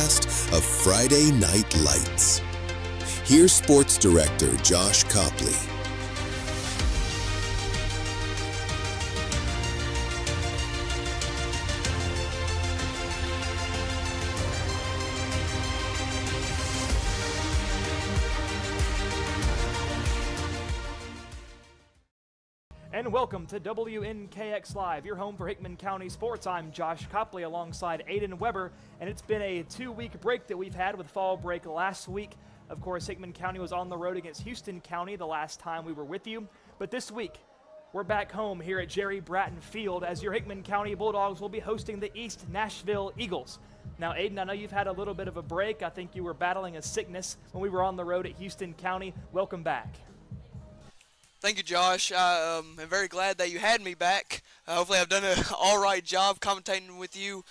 broadcast of Friday Night Lights. Here's Sports Director Josh Copley. And welcome to WNKX Live, your home for Hickman County sports. I'm Josh Copley alongside Aiden Weber, and it's been a 2-week break that we've had with fall break last week. Of course, Hickman County was on the road against Houston County the last time we were with you. But this week, we're back home here at Jerry Bratton Field as your Hickman County Bulldogs will be hosting the East Nashville Eagles. Now, Aiden, I know you've had a little bit of a break. I think you were battling a sickness when we were on the road at Houston County. Welcome back. Thank you, Josh. I'm very glad that you had me back. Hopefully I've done an all right job commentating with you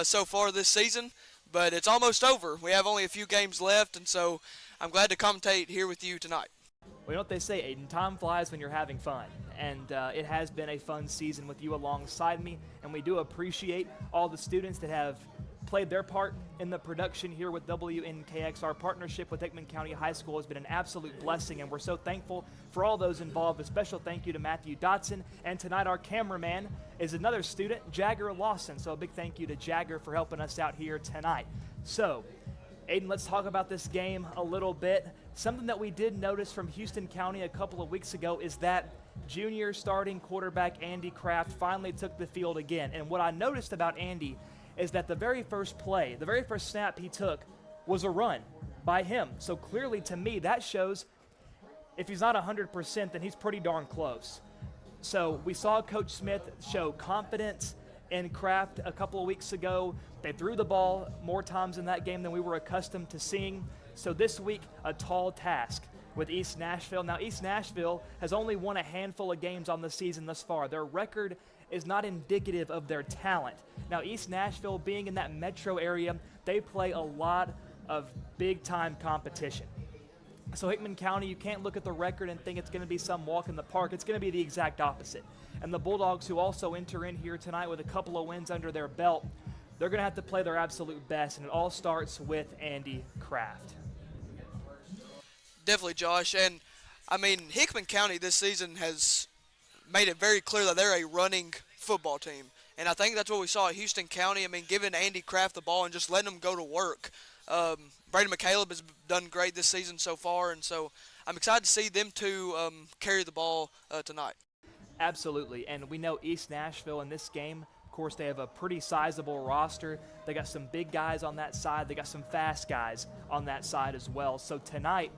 so far this season, but it's almost over. We have only a few games left, and so I'm glad to commentate here with you tonight. Well, you know what they say, Aiden, time flies when you're having fun, and it has been a fun season with you alongside me, and we do appreciate all the students that have played their part in the production here with WNKX. Our partnership with Hickman County High School has been an absolute blessing, and we're so thankful for all those involved. A special thank you to Matthew Dotson, and tonight our cameraman is another student, Jagger Lawson. So a big thank you to Jagger for helping us out here tonight. So, Aiden, let's talk about this game a little bit. Something that we did notice from Houston County a couple of weeks ago is that junior starting quarterback Andy Kraft finally took the field again. And what I noticed about Andy is that the very first play, the very first snap he took was a run by him. So clearly to me that shows if he's not 100%, then he's pretty darn close. So we saw Coach Smith show confidence in Kraft a couple of weeks ago. They threw the ball more times in that game than we were accustomed to seeing. So this week, a tall task with East Nashville. Now, East Nashville has only won a handful of games on the season thus far. Their record is not indicative of their talent. Now, East Nashville, being in that metro area, they play a lot of big-time competition. So Hickman County, you can't look at the record and think it's going to be some walk in the park. It's going to be the exact opposite. And the Bulldogs, who also enter in here tonight with a couple of wins under their belt, they're going to have to play their absolute best, and it all starts with Andy Kraft. Definitely, Josh. And, I mean, Hickman County this season has made it very clear that they're a running football team. And I think that's what we saw at Houston County. I mean, giving Andy Kraft the ball and just letting him go to work. Brady McCaleb has done great this season so far, and so I'm excited to see them two carry the ball tonight. Absolutely, and we know East Nashville in this game, of course, they have a pretty sizable roster. They got some big guys on that side. They got some fast guys on that side as well. So tonight,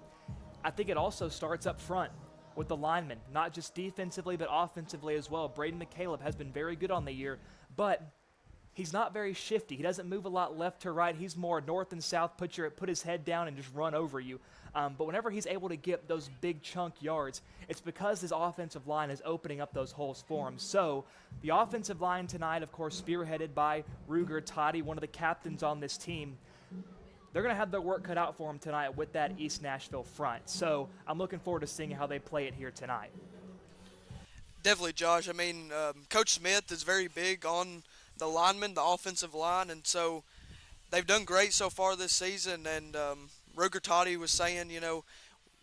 I think it also starts up front with the linemen, not just defensively but offensively as well. Brady McCaleb has been very good on the year, but he's not very shifty. He doesn't move a lot left to right. He's more north and south, put his head down and just run over you. But whenever he's able to get those big chunk yards, it's because his offensive line is opening up those holes for him. So the offensive line tonight, of course, spearheaded by Ruger Toddy, one of the captains on this team. They're going to have their work cut out for them tonight with that East Nashville front. So I'm looking forward to seeing how they play it here tonight. Definitely, Josh. I mean, Coach Smith is very big on the linemen, the offensive line, and so they've done great so far this season. And Ruger Toddy was saying, you know,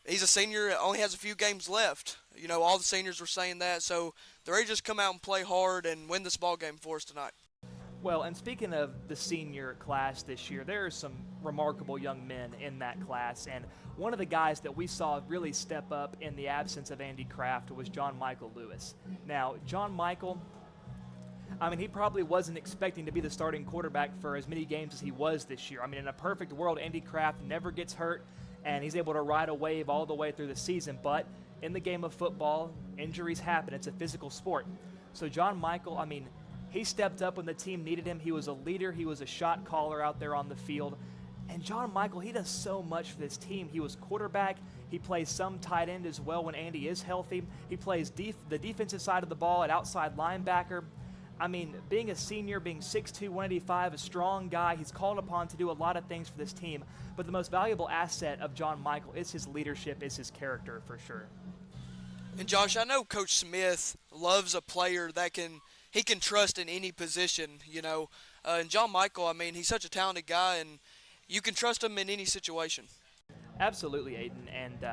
he's a senior, only has a few games left. You know, all the seniors were saying that. So they're ready to just come out and play hard and win this ball game for us tonight. Well, and speaking of the senior class this year, there are some remarkable young men in that class, and one of the guys that we saw really step up in the absence of Andy Kraft was John Michael Lewis. Now, John Michael, I mean, he probably wasn't expecting to be the starting quarterback for as many games as he was this year. I mean, in a perfect world, Andy Kraft never gets hurt, and he's able to ride a wave all the way through the season, but in the game of football, injuries happen. It's a physical sport. So John Michael, I mean, he stepped up when the team needed him. He was a leader. He was a shot caller out there on the field. And John Michael, he does so much for this team. He was quarterback. He plays some tight end as well when Andy is healthy. He plays the defensive side of the ball at outside linebacker. I mean, being a senior, being 6'2", 185, a strong guy, he's called upon to do a lot of things for this team. But the most valuable asset of John Michael is his leadership, is his character for sure. And Josh, I know Coach Smith loves a player that he can trust in any position, you know. And John Michael, I mean, he's such a talented guy, and you can trust them in any situation. Absolutely, Aiden. And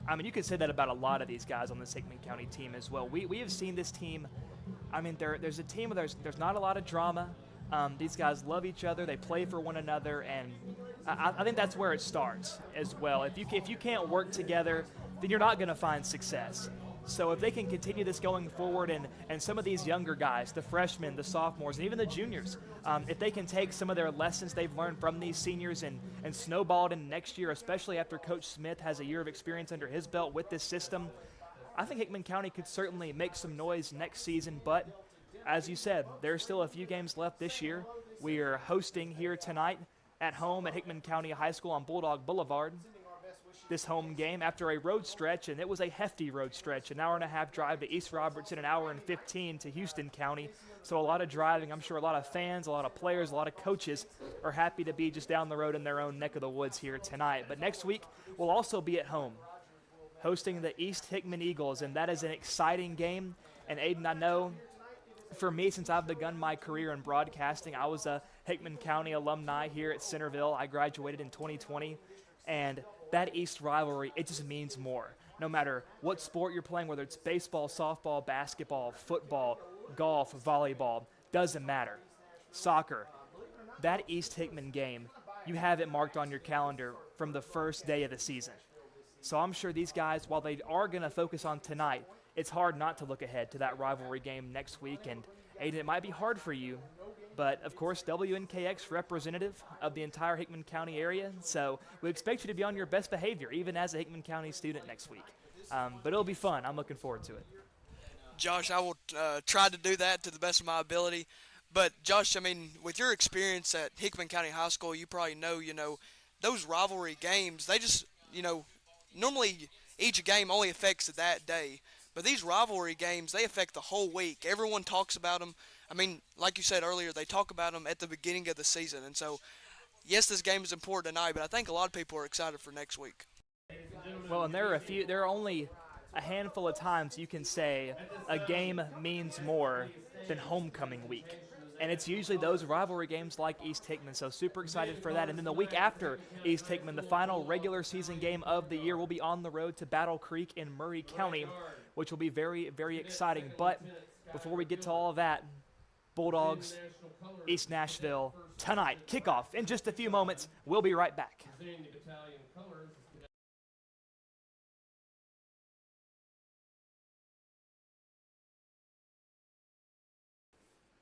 I mean, you could say that about a lot of these guys on this Hickman County team as well. We have seen this team. I mean, there's a team where there's not a lot of drama. These guys love each other. They play for one another, and I think that's where it starts as well. If you can't work together, then you're not going to find success. So if they can continue this going forward, and some of these younger guys, the freshmen, the sophomores, and even the juniors, if they can take some of their lessons they've learned from these seniors and snowball it in next year, especially after Coach Smith has a year of experience under his belt with this system, I think Hickman County could certainly make some noise next season. But as you said, there's still a few games left this year. We are hosting here tonight at home at Hickman County High School on Bulldog Boulevard. This home game after a road stretch, and it was a hefty road stretch, an hour and a half drive to East Robertson, an hour and 15 to Houston County. So a lot of driving. I'm sure a lot of fans, a lot of players, a lot of coaches are happy to be just down the road in their own neck of the woods here tonight. But next week, we'll also be at home hosting the East Hickman Eagles, and that is an exciting game. And Aiden, I know for me, since I've begun my career in broadcasting, I was a Hickman County alumni here at Centerville. I graduated in 2020, and that East rivalry, it just means more. No matter what sport you're playing, whether it's baseball, softball, basketball, football, golf, volleyball, doesn't matter. Soccer, that East Hickman game, you have it marked on your calendar from the first day of the season. So I'm sure these guys, while they are going to focus on tonight, it's hard not to look ahead to that rivalry game next week. And Aiden, it might be hard for you, but of course, WNKX representative of the entire Hickman County area, so we expect you to be on your best behavior, even as a Hickman County student next week. But it'll be fun. I'm looking forward to it. Josh, I will try to do that to the best of my ability. But Josh, I mean, with your experience at Hickman County High School, you probably know, those rivalry games, they just, normally each game only affects that day. But these rivalry games, they affect the whole week. Everyone talks about them. I mean, like you said earlier, they talk about them at the beginning of the season. And so, yes, this game is important tonight, but I think a lot of people are excited for next week. Well, and there are only a handful of times you can say a game means more than homecoming week. And it's usually those rivalry games like East Hickman, so super excited for that. And then the week after East Hickman, the final regular season game of the year, will be on the road to Battle Creek in Murray County, which will be very, very exciting. But before we get to all of that, Bulldogs, East Nashville, tonight, kickoff in just a few moments. We'll be right back.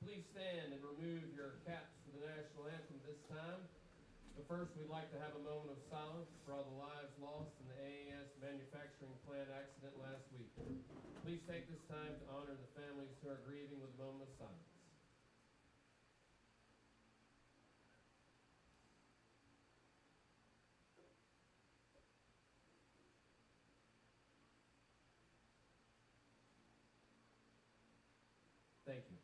Please stand and remove your caps for the national anthem this time. But first, we'd like to have a moment of silence for all the lives lost in the AAS manufacturing plant accident last week. Please take this time to honor the families who are grieving with a moment of silence. Thank you.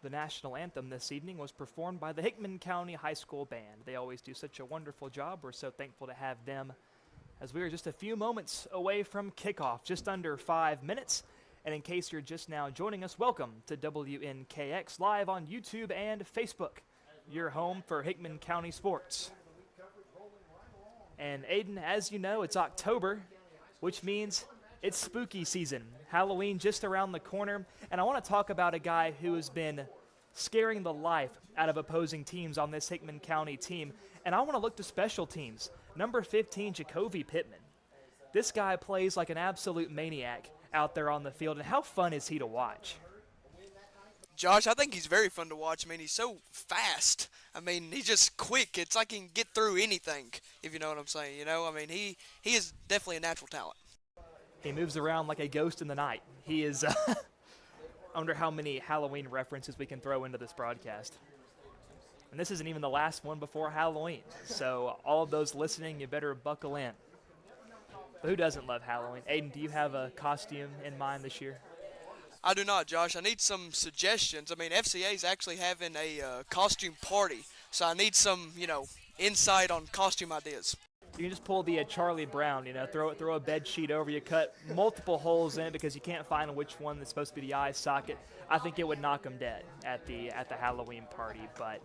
The national anthem this evening was performed by the Hickman County High School Band. They always do such a wonderful job. We're so thankful to have them as we are just a few moments away from kickoff, just under 5 minutes. And in case you're just now joining us, welcome to WNKX live on YouTube and Facebook, your home for Hickman County sports. And Aiden, as you know, it's October, which means it's spooky season. Halloween just around the corner. And I want to talk about a guy who has been scaring the life out of opposing teams on this Hickman County team. And I want to look to special teams. Number 15, Jacoby Pittman. This guy plays like an absolute maniac out there on the field. And how fun is he to watch? Josh, I think he's very fun to watch. I mean, he's so fast. I mean, he's just quick. It's like he can get through anything, if you know what I'm saying. You know, I mean, he is definitely a natural talent. He moves around like a ghost in the night. He is, I wonder how many Halloween references we can throw into this broadcast. And this isn't even the last one before Halloween. So all of those listening, you better buckle in. But who doesn't love Halloween? Aiden, do you have a costume in mind this year? I do not, Josh. I need some suggestions. I mean, FCA is actually having a costume party, so I need some, insight on costume ideas. You can just pull the Charlie Brown, throw a bed sheet over you, cut multiple holes in it because you can't find which one that's supposed to be the eye socket. I think it would knock them dead at the Halloween party, but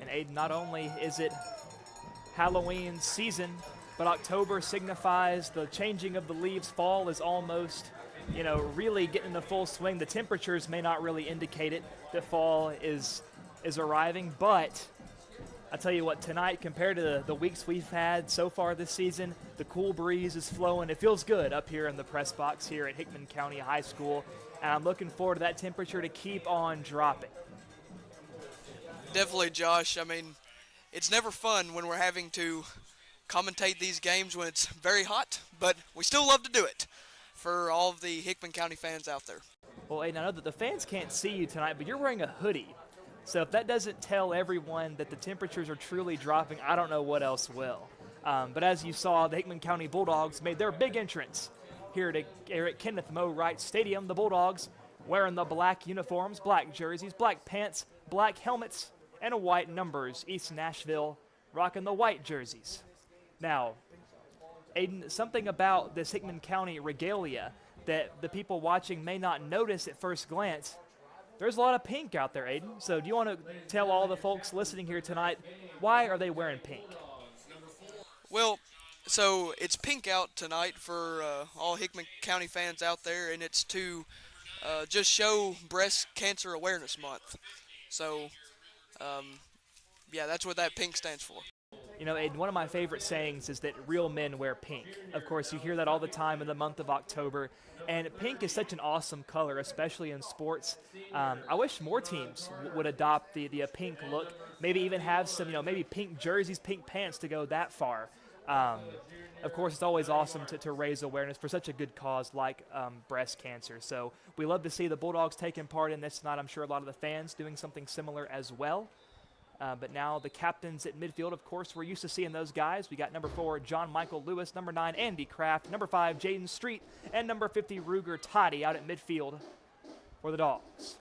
and Aiden, not only is it Halloween season, but October signifies the changing of the leaves. Fall is almost, really getting into full swing. The temperatures may not really indicate it that fall is arriving, but I tell you what, tonight compared to the weeks we've had so far this season, the cool breeze is flowing. It feels good up here in the press box here at Hickman County High School, and I'm looking forward to that temperature to keep on dropping. Definitely, Josh. I mean, it's never fun when we're having to commentate these games when it's very hot, but we still love to do it for all of the Hickman County fans out there. Well, Aiden, I know that the fans can't see you tonight, but you're wearing a hoodie. So if that doesn't tell everyone that the temperatures are truly dropping, I don't know what else will. But as you saw, the Hickman County Bulldogs made their big entrance here at Kenneth Moe Wright Stadium. The Bulldogs wearing the black uniforms, black jerseys, black pants, black helmets, and white numbers. East Nashville rocking the white jerseys. Now, Aiden, something about this Hickman County regalia that the people watching may not notice at first glance. There's a lot of pink out there, Aiden. So do you want to tell all the folks listening here tonight, why are they wearing pink? Well, so it's pink out tonight for all Hickman County fans out there, and it's to just show Breast Cancer Awareness Month. So, that's what that pink stands for. Aiden, one of my favorite sayings is that real men wear pink. Of course, you hear that all the time in the month of October. And pink is such an awesome color, especially in sports. I wish more teams would adopt the pink look. Maybe even have some, maybe pink jerseys, pink pants to go that far. Of course, it's always awesome to raise awareness for such a good cause like breast cancer. So we love to see the Bulldogs taking part in this tonight. I'm sure a lot of the fans doing something similar as well. But now the captains at midfield, of course, we're used to seeing those guys. We got number 4, John Michael Lewis, number 9, Andy Kraft, number 5, Jaden Street, and number 50, Ruger Toddy out at midfield for the Dogs.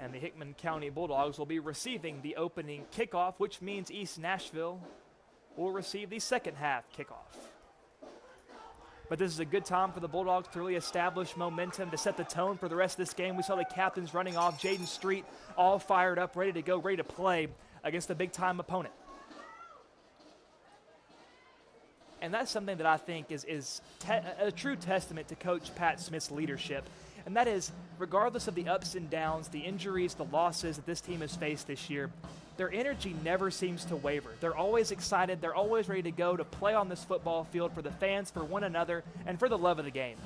And the Hickman County Bulldogs will be receiving the opening kickoff, which means East Nashville will receive the second half kickoff. But this is a good time for the Bulldogs to really establish momentum, to set the tone for the rest of this game. We saw the captains running off, Jaden Street all fired up, ready to go, ready to play against a big-time opponent. And that's something that I think is a true testament to Coach Pat Smith's leadership. And that is, regardless of the ups and downs, the injuries, the losses that this team has faced this year, their energy never seems to waver. They're always excited. They're always ready to go to play on this football field for the fans, for one another, and for the love of the game.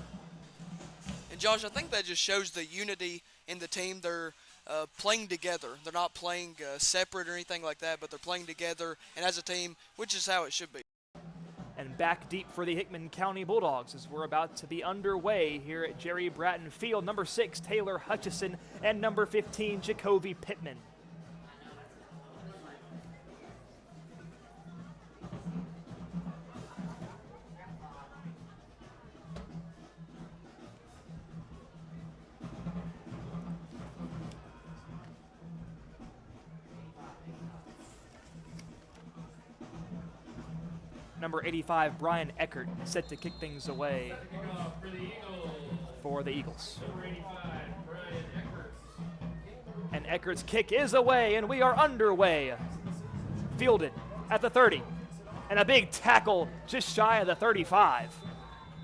And Josh, I think that just shows the unity in the team. They're playing together. They're not playing separate or anything like that, but they're playing together and as a team, which is how it should be. and back deep for the Hickman County Bulldogs as we're about to be underway here at Jerry Bratton Field. Number 6, Taylor Hutchison, and number 15, Jacoby Pittman. Number 85, Brian Eckert, set to kick things away for the Eagles. And Eckert's kick is away, and we are underway. Fielded at the 30. And a big tackle just shy of the 35.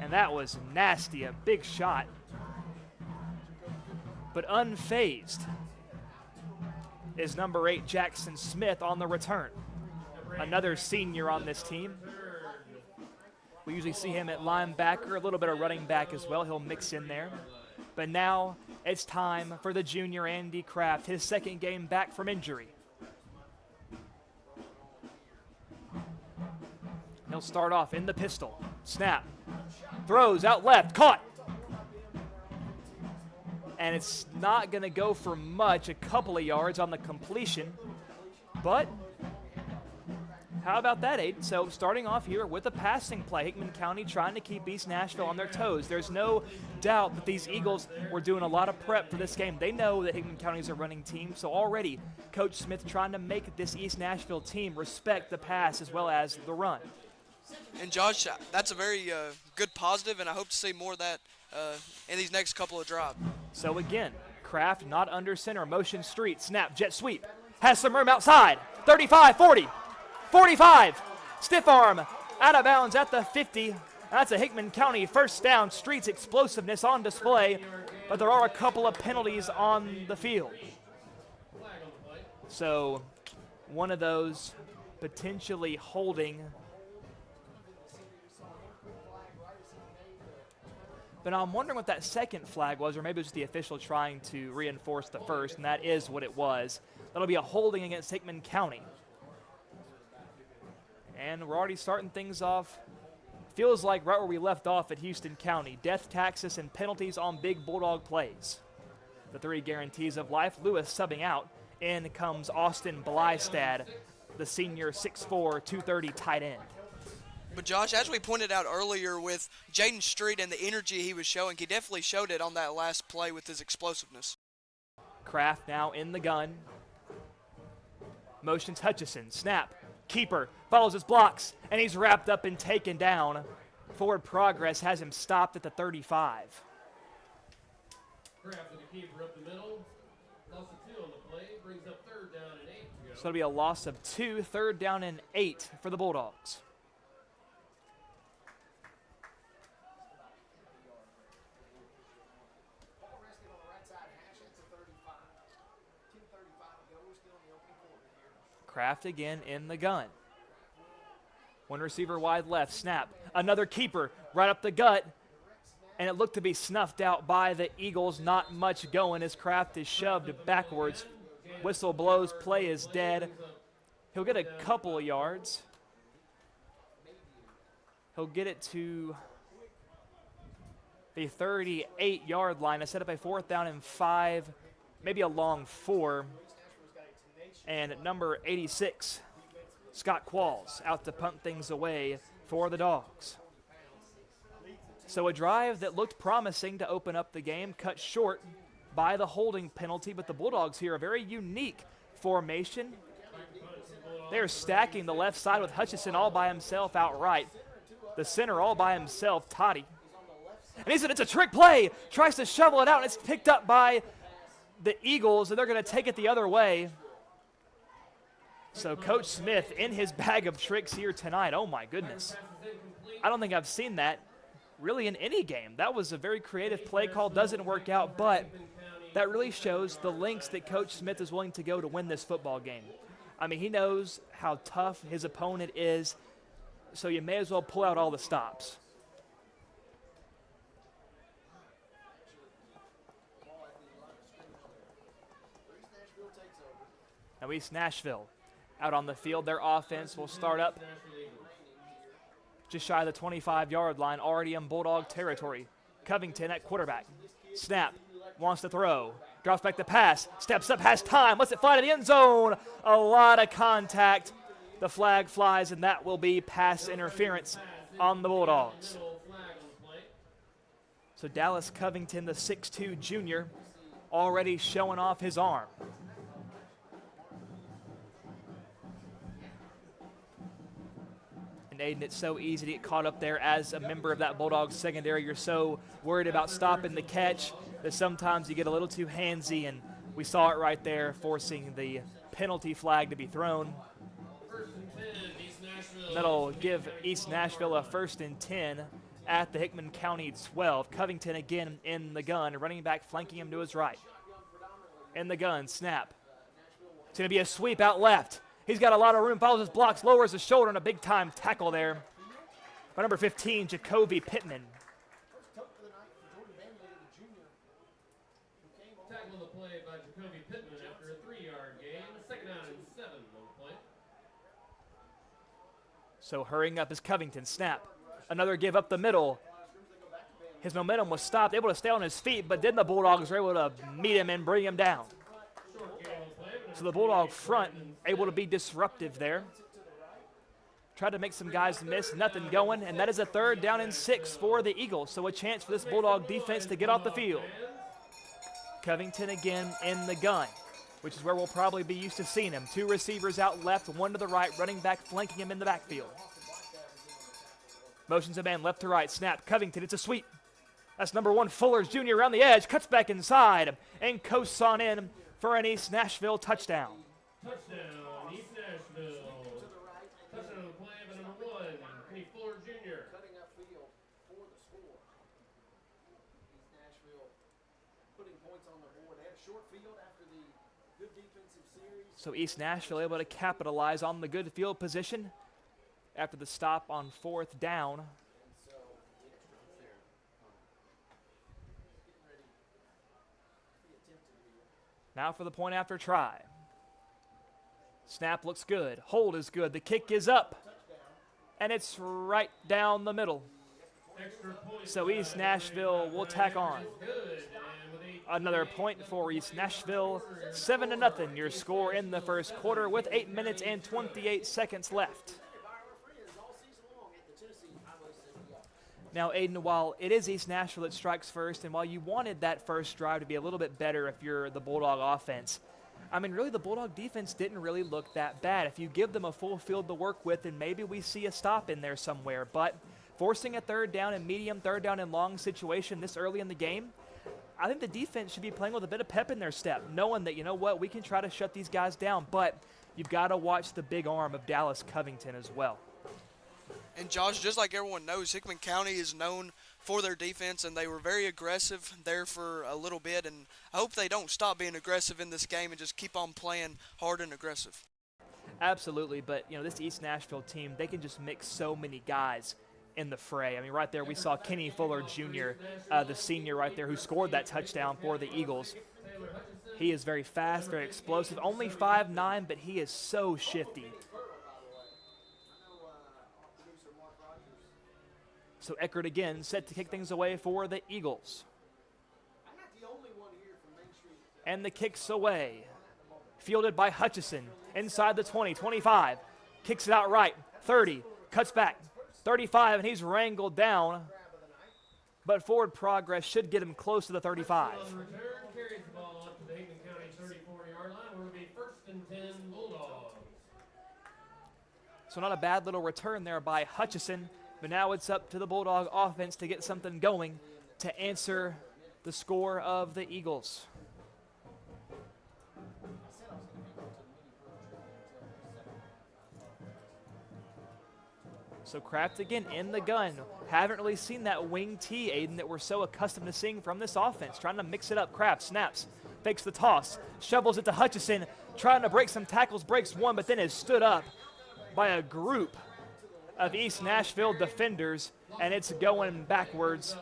And that was nasty, a big shot. But unfazed is number 8, Jackson Smith, on the return. Another senior on this team. We usually see him at linebacker, a little bit of running back as well. He'll mix in there. But now it's time for the junior Andy Kraft, his second game back from injury. He'll start off in the pistol. Snap. Throws out left. Caught. And it's not going to go for much, a couple of yards on the completion. But how about that, Aiden? So starting off here with a passing play, Hickman County trying to keep East Nashville on their toes. There's no doubt that these Eagles were doing a lot of prep for this game. They know that Hickman County is a running team, so already Coach Smith trying to make this East Nashville team respect the pass as well as the run. And Josh, that's a very good positive, and I hope to see more of that in these next couple of drives. So again, Kraft not under center, motion street, snap, jet sweep. Has some room outside, 35, 40. 45, stiff arm, out of bounds at the 50. That's a Hickman County first down. Streets explosiveness on display, but there are a couple of penalties on the field. So one of those potentially holding. But I'm wondering what that second flag was, or maybe it was just the official trying to reinforce the first, and that is what it was. That'll be a holding against Hickman County. And we're already starting things off. Feels like right where we left off at Houston County. Death taxes and penalties on big Bulldog plays. The 3 guarantees of life. Lewis subbing out. In comes Austin Blystad, the senior 6'4", 230 tight end. But Josh, as we pointed out earlier with Jaden Street and the energy he was showing, he definitely showed it on that last play with his explosiveness. Kraft now in the gun. Motions Hutchison. Snap. Keeper follows his blocks, and he's wrapped up and taken down. Forward progress has him stopped at the 35. Kraft with the keeper up the middle. Loss of 2 on the play. Brings up 3rd down and 8 to go. So it'll be a loss of 2, 3rd down and 8 for the Bulldogs. Kraft again in the gun. One receiver wide left, snap. Another keeper right up the gut, and it looked to be snuffed out by the Eagles. Not much going as Kraft is shoved backwards. Whistle blows, play is dead. He'll get a couple of yards. He'll get it to the 38-yard line to set up a 4th down and 5, maybe a long 4. And at number 86, Scott Qualls out to punt things away for the Dogs. So a drive that looked promising to open up the game, cut short by the holding penalty, but the Bulldogs here, a very unique formation. They're stacking the left side with Hutchison all by himself outright. The center all by himself, Toddy. And he said it's a trick play, tries to shovel it out, and it's picked up by the Eagles, and they're going to take it the other way. So Coach Smith in his bag of tricks here tonight. Oh, my goodness. I don't think I've seen that really in any game. That was a very creative play call. Doesn't work out, but that really shows the lengths that Coach Smith is willing to go to win this football game. I mean, he knows how tough his opponent is, so you may as well pull out all the stops. Now East Nashville out on the field. Their offense will start up just shy of the 25-yard line, already in Bulldog territory. Covington at quarterback. Snap, wants to throw, drops back to pass, steps up, has time, lets it fly to the end zone. A lot of contact. The flag flies, and that will be pass interference on the Bulldogs. So Dallas Covington, the 6'2 junior, already showing off his arm. And Aiden, it's so easy to get caught up there as a member of that Bulldogs secondary. You're so worried about stopping the catch that sometimes you get a little too handsy, and we saw it right there, forcing the penalty flag to be thrown. That'll give East Nashville a 1st and 10 at the Hickman County 12. Covington again in the gun, running back flanking him to his right. In the gun, snap. It's going to be a sweep out left. He's got a lot of room, follows his blocks, lowers his shoulder, and a big-time tackle there by number 15, Jacoby Pittman. Tackle on the play by Jacoby Pittman after a 3-yard gain. 2nd down and 7 on the play. So hurrying up is Covington. Snap. Another give up the middle. His momentum was stopped, able to stay on his feet, but then the Bulldogs were able to meet him and bring him down. So the Bulldog front able to be disruptive there. Tried to make some guys miss, nothing going, and that is a 3rd down and 6 for the Eagles. So a chance for this Bulldog defense to get off the field. Covington again in the gun, which is where we'll probably be used to seeing him. 2 receivers out left, 1 to the right, running back flanking him in the backfield. Motions a man left to right, snap, Covington, it's a sweep. That's number 1, Fullers Jr. around the edge, cuts back inside, and coasts on in for an East Nashville touchdown. Touchdown, East Nashville. Touchdown on the play by number 1, Kenny Fuller Jr. Cutting upfield for the score. East Nashville putting points on the board. They had a short field after the good defensive series. So East Nashville able to capitalize on the good field position after the stop on 4th down. Now for the point after try. Snap looks good. Hold is good. The kick is up. And it's right down the middle. So East Nashville will tack on. Another point for East Nashville. 7-0 your score in the first quarter with 8 minutes and 28 seconds left. Now, Aiden, while it is East Nashville that strikes first, and while you wanted that first drive to be a little bit better if you're the Bulldog offense, I mean, really, the Bulldog defense didn't really look that bad. If you give them a full field to work with, then maybe we see a stop in there somewhere. But forcing a 3rd down and medium, 3rd down and long situation this early in the game, I think the defense should be playing with a bit of pep in their step, knowing that, you know what, we can try to shut these guys down, but you've got to watch the big arm of Dallas Covington as well. And Josh, just like everyone knows, Hickman County is known for their defense, and they were very aggressive there for a little bit, and I hope they don't stop being aggressive in this game and just keep on playing hard and aggressive. Absolutely, but you know, this East Nashville team, they can just mix so many guys in the fray. I mean, right there we saw Kenny Fuller Jr., the senior right there, who scored that touchdown for the Eagles. He is very fast, very explosive, only 5'9", but he is so shifty. So Eckert again set to kick things away for the Eagles. And the kick's away. Fielded by Hutchison. Inside the 20, 25. Kicks it out right. 30. Cuts back. 35, and he's wrangled down. But forward progress should get him close to the 35. On return, carries the ball up to the Hickman County 34-yard line, where it will be 1st and 10 Bulldogs. So not a bad little return there by Hutchison. But now it's up to the Bulldog offense to get something going to answer the score of the Eagles. So Kraft again in the gun. Haven't really seen that wing T, Aiden, that we're so accustomed to seeing from this offense. Trying to mix it up. Kraft snaps, fakes the toss, shovels it to Hutchison, trying to break some tackles, breaks one, but then is stood up by a group of East Nashville defenders, and it's going backwards.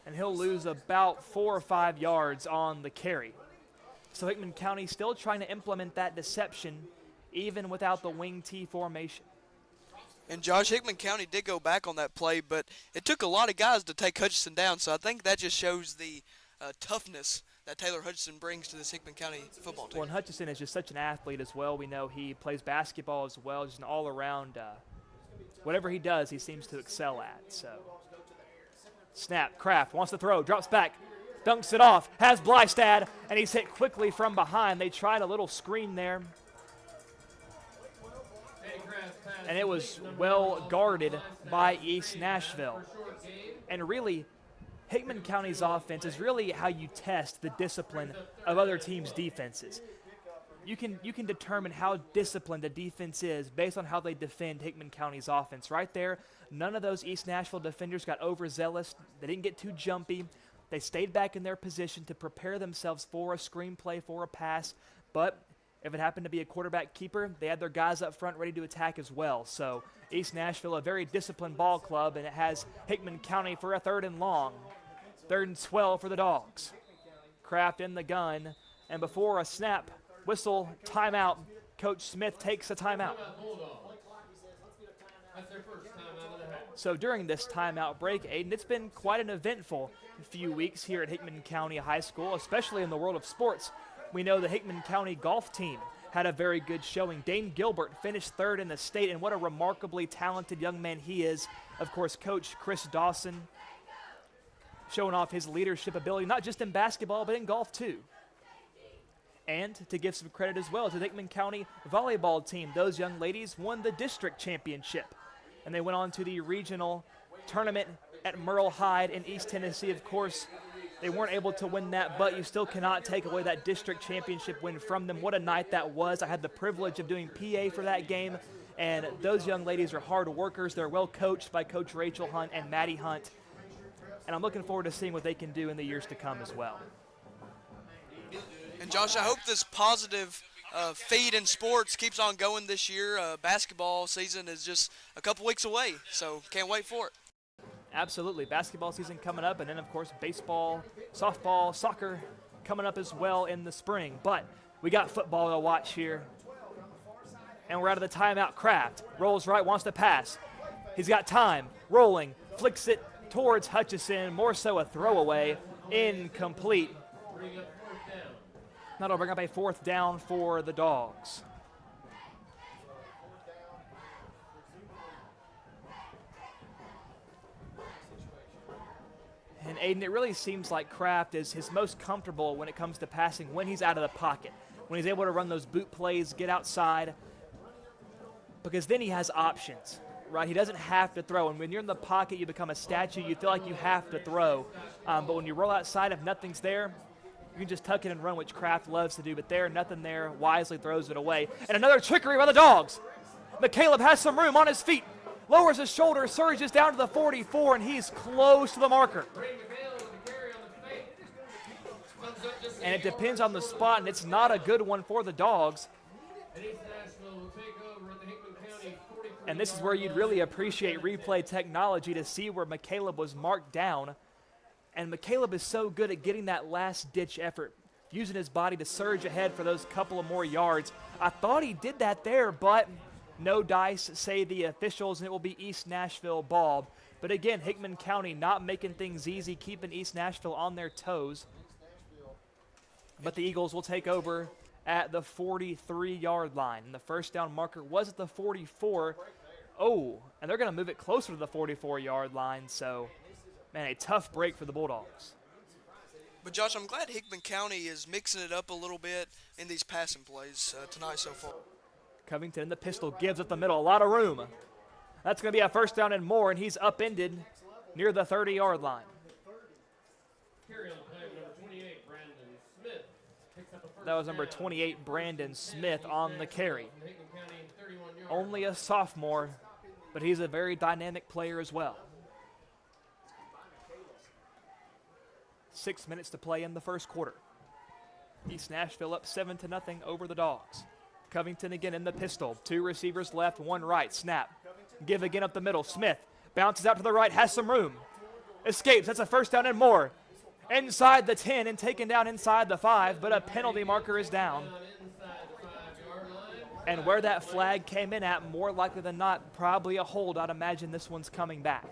And he'll lose about 4 or 5 yards on the carry. So Hickman County still trying to implement that deception even without the wing T formation. And Josh, Hickman County did go back on that play, but it took a lot of guys to take Hutchinson down, so I think that just shows the toughness that Taylor Hutchinson brings to this Hickman County football team. Well, and Hutchinson is just such an athlete as well. We know he plays basketball as well, just an all-around, whatever he does, he seems to excel at. So, snap, Kraft wants to throw, drops back, dunks it off, has Blystad, and he's hit quickly from behind. They tried a little screen there, and it was well guarded by East Nashville. And really, Hickman County's offense is really how you test the discipline of other teams' defenses. You can determine how disciplined a defense is based on how they defend Hickman County's offense. Right there, none of those East Nashville defenders got overzealous. They didn't get too jumpy. They stayed back in their position to prepare themselves for a screenplay, for a pass. But if it happened to be a quarterback keeper, they had their guys up front ready to attack as well. So East Nashville, a very disciplined ball club, and it has Hickman County for a 3rd and long. 3rd and 12 for the Dogs. Kraft in the gun, and before a snap, whistle, timeout, Coach Smith takes a timeout. So during this timeout break, Aiden, it's been quite an eventful few weeks here at Hickman County High School, especially in the world of sports. We know the Hickman County golf team had a very good showing. Dane Gilbert finished 3rd in the state, and what a remarkably talented young man he is. Of course, Coach Chris Dawson showing off his leadership ability, not just in basketball, but in golf too. And to give some credit as well to the Hickman County volleyball team, those young ladies won the district championship, and they went on to the regional tournament at Merle Hyde in East Tennessee. Of course, they weren't able to win that, but you still cannot take away that district championship win from them. What a night that was. I had the privilege of doing PA for that game, and those young ladies are hard workers. They're well coached by Coach Rachel Hunt and Maddie Hunt, and I'm looking forward to seeing what they can do in the years to come as well. And Josh, I hope this positive feed in sports keeps on going this year. Basketball season is just a couple weeks away, so can't wait for it. Absolutely. Basketball season coming up, and then, of course, baseball, softball, soccer coming up as well in the spring. But we got football to watch here, and we're out of the timeout. Kraft rolls right, wants to pass. He's got time, rolling, flicks it towards Hutchison, more so a throwaway, incomplete. That'll bring up a 4th down for the Dogs. And Aiden, it really seems like Kraft is his most comfortable when it comes to passing when he's out of the pocket, when he's able to run those boot plays, get outside, because then he has options, right? He doesn't have to throw, and when you're in the pocket, you become a statue. You feel like you have to throw, but when you roll outside, if nothing's there, you can just tuck it and run, which Kraft loves to do, but there, nothing there, wisely throws it away. And another trickery by the Dogs. McCaleb has some room on his feet, lowers his shoulder, surges down to the 44, and he's close to the marker. And it depends on the spot, and it's not a good one for the Dogs. And this is where you'd really appreciate replay technology to see where McCaleb was marked down. And McCaleb is so good at getting that last-ditch effort, using his body to surge ahead for those couple of more yards. I thought he did that there, but no dice, say the officials, and it will be East Nashville ball. But again, Hickman County not making things easy, keeping East Nashville on their toes. But the Eagles will take over at the 43-yard line. And the first down marker was at the 44. Oh, and they're going to move it closer to the 44-yard line. So, man, a tough break for the Bulldogs. But, Josh, I'm glad Hickman County is mixing it up a little bit in these passing plays tonight so far. Covington in the pistol, gives up the middle, a lot of room. That's going to be a 1st down and more, and he's upended near the 30-yard line. That was number 28, Brandon Smith, on the carry. Only a sophomore, but he's a very dynamic player as well. 6 minutes to play in the first quarter. East Nashville up 7-0 over the Dogs. Covington again in the pistol. 2 receivers left, 1 right. Snap. Give again up the middle. Smith bounces out to the right, has some room. Escapes. That's a 1st down and more. Inside the 10 and taken down inside the 5, but a penalty marker is down. And where that flag came in at, more likely than not, probably a hold. I'd imagine this one's coming back.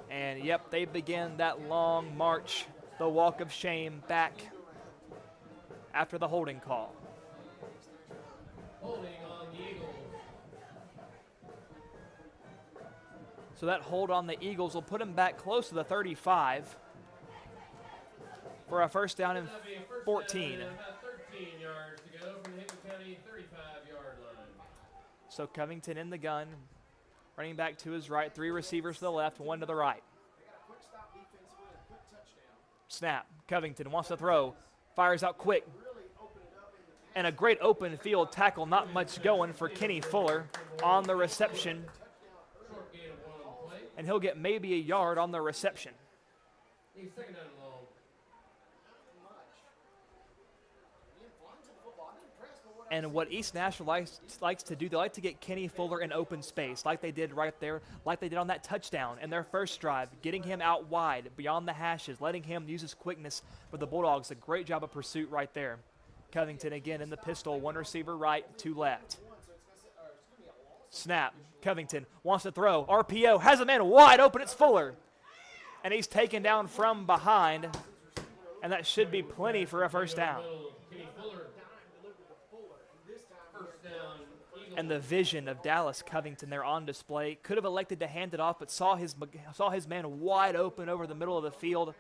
And yep, they begin that long march, the walk of shame back after the holding call. Holding on the Eagles. So that hold on the Eagles will put them back close to the 35 for a first down and That'll be a first 14. down and about 13 yards to go from the Hickman County 35-yard line. So Covington in the gun, running back to his right, 3 receivers to the left, 1 to the right. Snap. Covington wants to throw, fires out quick. And a great open field tackle, not much going for Kenny Fuller on the reception. Short gain of 1 on the play. And he'll get maybe a yard on the reception. He's second down and long. And what East Nashville likes to do, they like to get Kenny Fuller in open space, like they did right there, like they did on that touchdown in their first drive, getting him out wide, beyond the hashes, letting him use his quickness for the Bulldogs. A great job of pursuit right there. Covington again in the pistol, 1 receiver right, 2 left. Snap. Covington wants to throw. RPO has a man wide open. It's Fuller. And he's taken down from behind. And that should be plenty for a first down. Kenny Fuller. First down, Eagles. And the vision of Dallas Covington there on display. Could have elected to hand it off, but saw his man wide open over the middle of the field.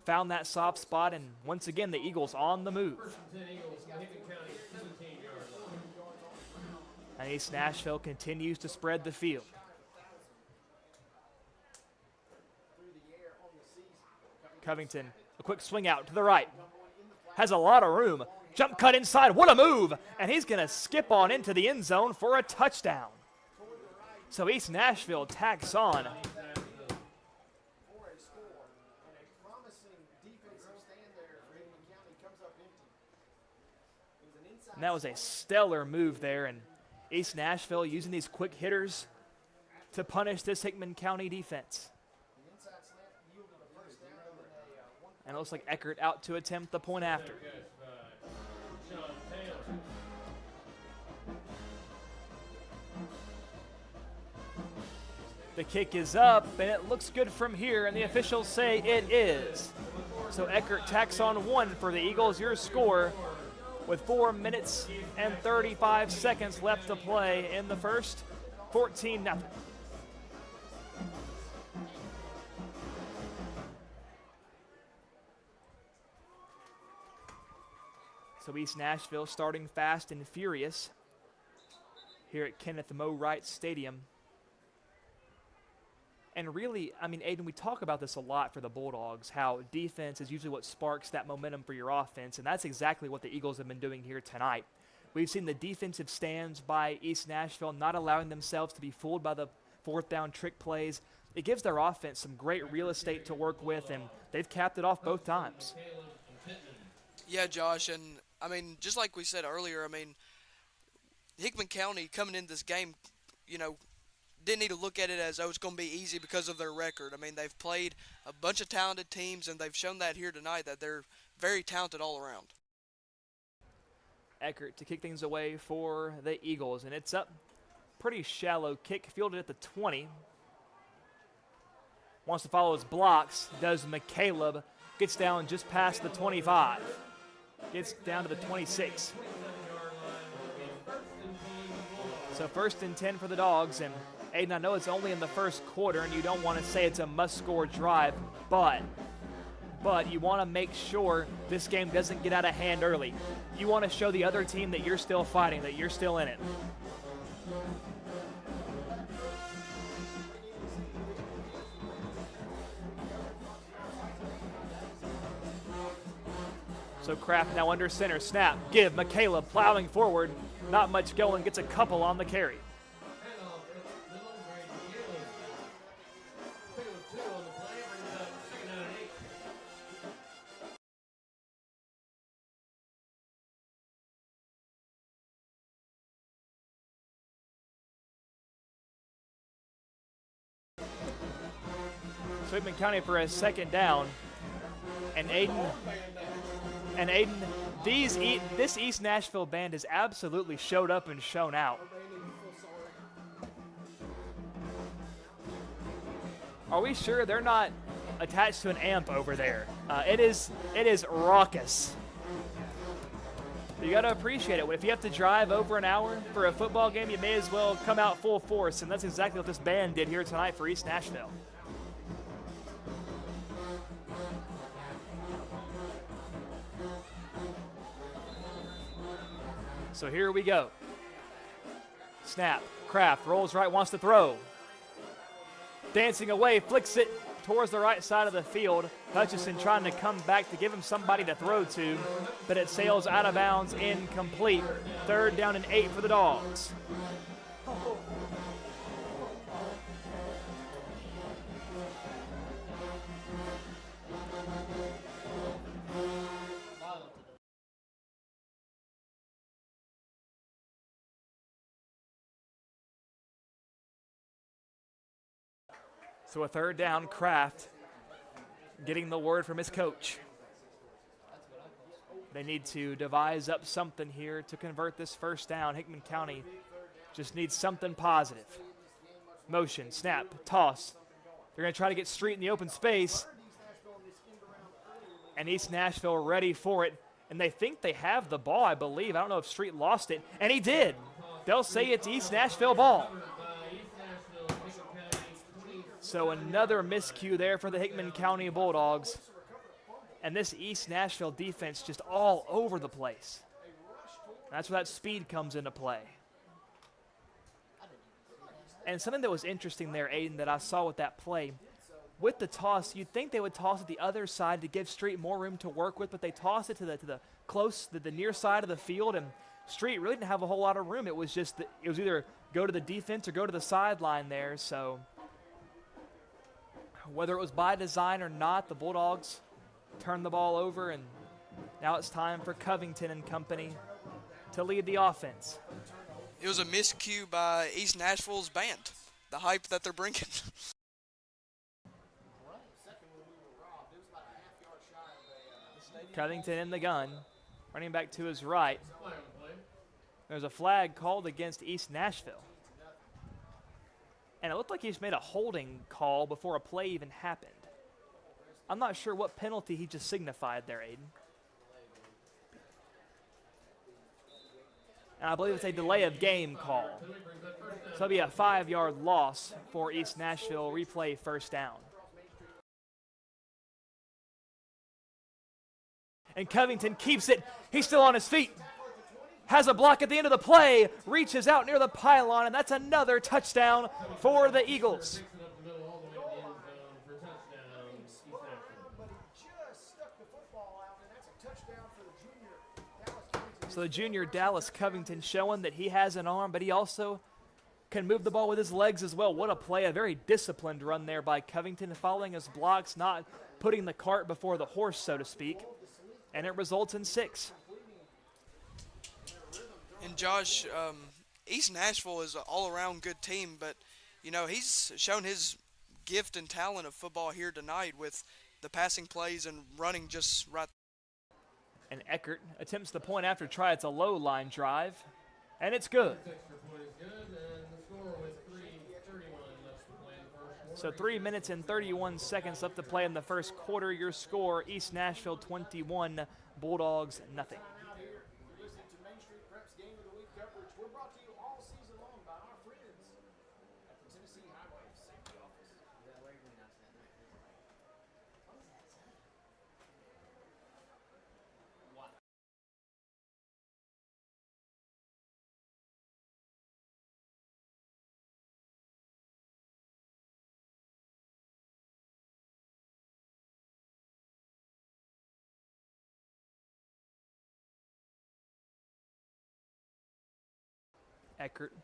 Found that soft spot, and once again, the Eagles on the move. First and 10 Eagles from the Hickman County 17-yard line. And East Nashville continues to spread the field. Covington, a quick swing out to the right. Has a lot of room. Jump cut inside. What a move. And he's going to skip on into the end zone for a touchdown. So East Nashville tacks on. And that was a stellar move there. And East Nashville using these quick hitters to punish this Hickman County defense. And it looks like Eckert out to attempt the point after. The kick is up, and it looks good from here, and the officials say it is. So Eckert tacks on 1 for the Eagles. Your score with 4 minutes and 35 seconds left to play in the first, 14-0. So East Nashville starting fast and furious here at Kenneth Moe Wright Stadium. And really, I mean, Aiden, we talk about this a lot for the Bulldogs, how defense is usually what sparks that momentum for your offense, and that's exactly what the Eagles have been doing here tonight. We've seen the defensive stands by East Nashville not allowing themselves to be fooled by the 4th down trick plays. It gives their offense some great real estate to work with, and they've capped it off both times. Yeah, Josh, and I mean, just like we said earlier, I mean, Hickman County coming into this game, you know, didn't need to look at it as, oh, it's going to be easy because of their record. I mean, they've played a bunch of talented teams, and they've shown that here tonight, that they're very talented all around. Eckert to kick things away for the Eagles, and it's up. Pretty shallow kick, fielded at the 20. Wants to follow his blocks, does McCaleb. Gets down just past the 25. Gets down to the 26. So 1st and 10 for the Dogs, and Aiden, I know it's only in the first quarter, and you don't want to say it's a must-score drive, but you want to make sure this game doesn't get out of hand early. You want to show the other team that you're still fighting, that you're still in it. So Kraft now under center, snap, give, McCaleb plowing forward, not much going, gets a couple on the carry. Hickman County for a 2nd down, and Aiden, And Aiden, this East Nashville band has absolutely showed up and shown out. Are we sure they're not attached to an amp over there? It is raucous. You got to appreciate it. If you have to drive over an hour for a football game, you may as well come out full force, and that's exactly what this band did here tonight for East Nashville. So here we go. Snap. Kraft rolls right, wants to throw. Dancing away, flicks it towards the right side of the field. Hutchison trying to come back to give him somebody to throw to, but it sails out of bounds, incomplete. 3rd down and 8 for the Dogs. So a 3rd down, Kraft getting the word from his coach. They need to devise up something here to convert this 1st down. Hickman County just needs something positive. Motion, snap, toss. They're going to try to get Street in the open space. And East Nashville ready for it. And they think they have the ball, I believe. I don't know if Street lost it. And he did. They'll say it's East Nashville ball. So another miscue there for the Hickman County Bulldogs. And this East Nashville defense just all over the place. That's where that speed comes into play. And something that was interesting there, Aiden, that I saw with that play, with the toss, you'd think they would toss it the other side to give Street more room to work with, but they tossed it to the near side of the field, and Street really didn't have a whole lot of room. It was just it was either go to the defense or go to the sideline there. So whether it was by design or not, the Bulldogs turned the ball over, and now it's time for Covington and company to lead the offense. It was a miscue by East Nashville's band, the hype that they're bringing. Covington in the gun, running back to his right. There's a flag called against East Nashville. And it looked like he just made a holding call before a play even happened. I'm not sure what penalty he just signified there, Aiden. And I believe it's a delay of game call. So it'll be a 5-yard loss for East Nashville. Replay 1st down. And Covington keeps it. He's still on his feet. Has a block at the end of the play. Reaches out near the pylon, and that's another touchdown for the Eagles. So the junior Dallas Covington showing that he has an arm, but he also can move the ball with his legs as well. What a play, a very disciplined run there by Covington, following his blocks, not putting the cart before the horse, so to speak. And it results in 6. And Josh, East Nashville is an all-around good team, but, you know, he's shown his gift and talent of football here tonight with the passing plays and running just right. And Eckert attempts the point after try. It's a low line drive, and it's good. So 3 minutes and 31 seconds left to play in the first quarter. Your score, East Nashville 21, Bulldogs nothing. Eckert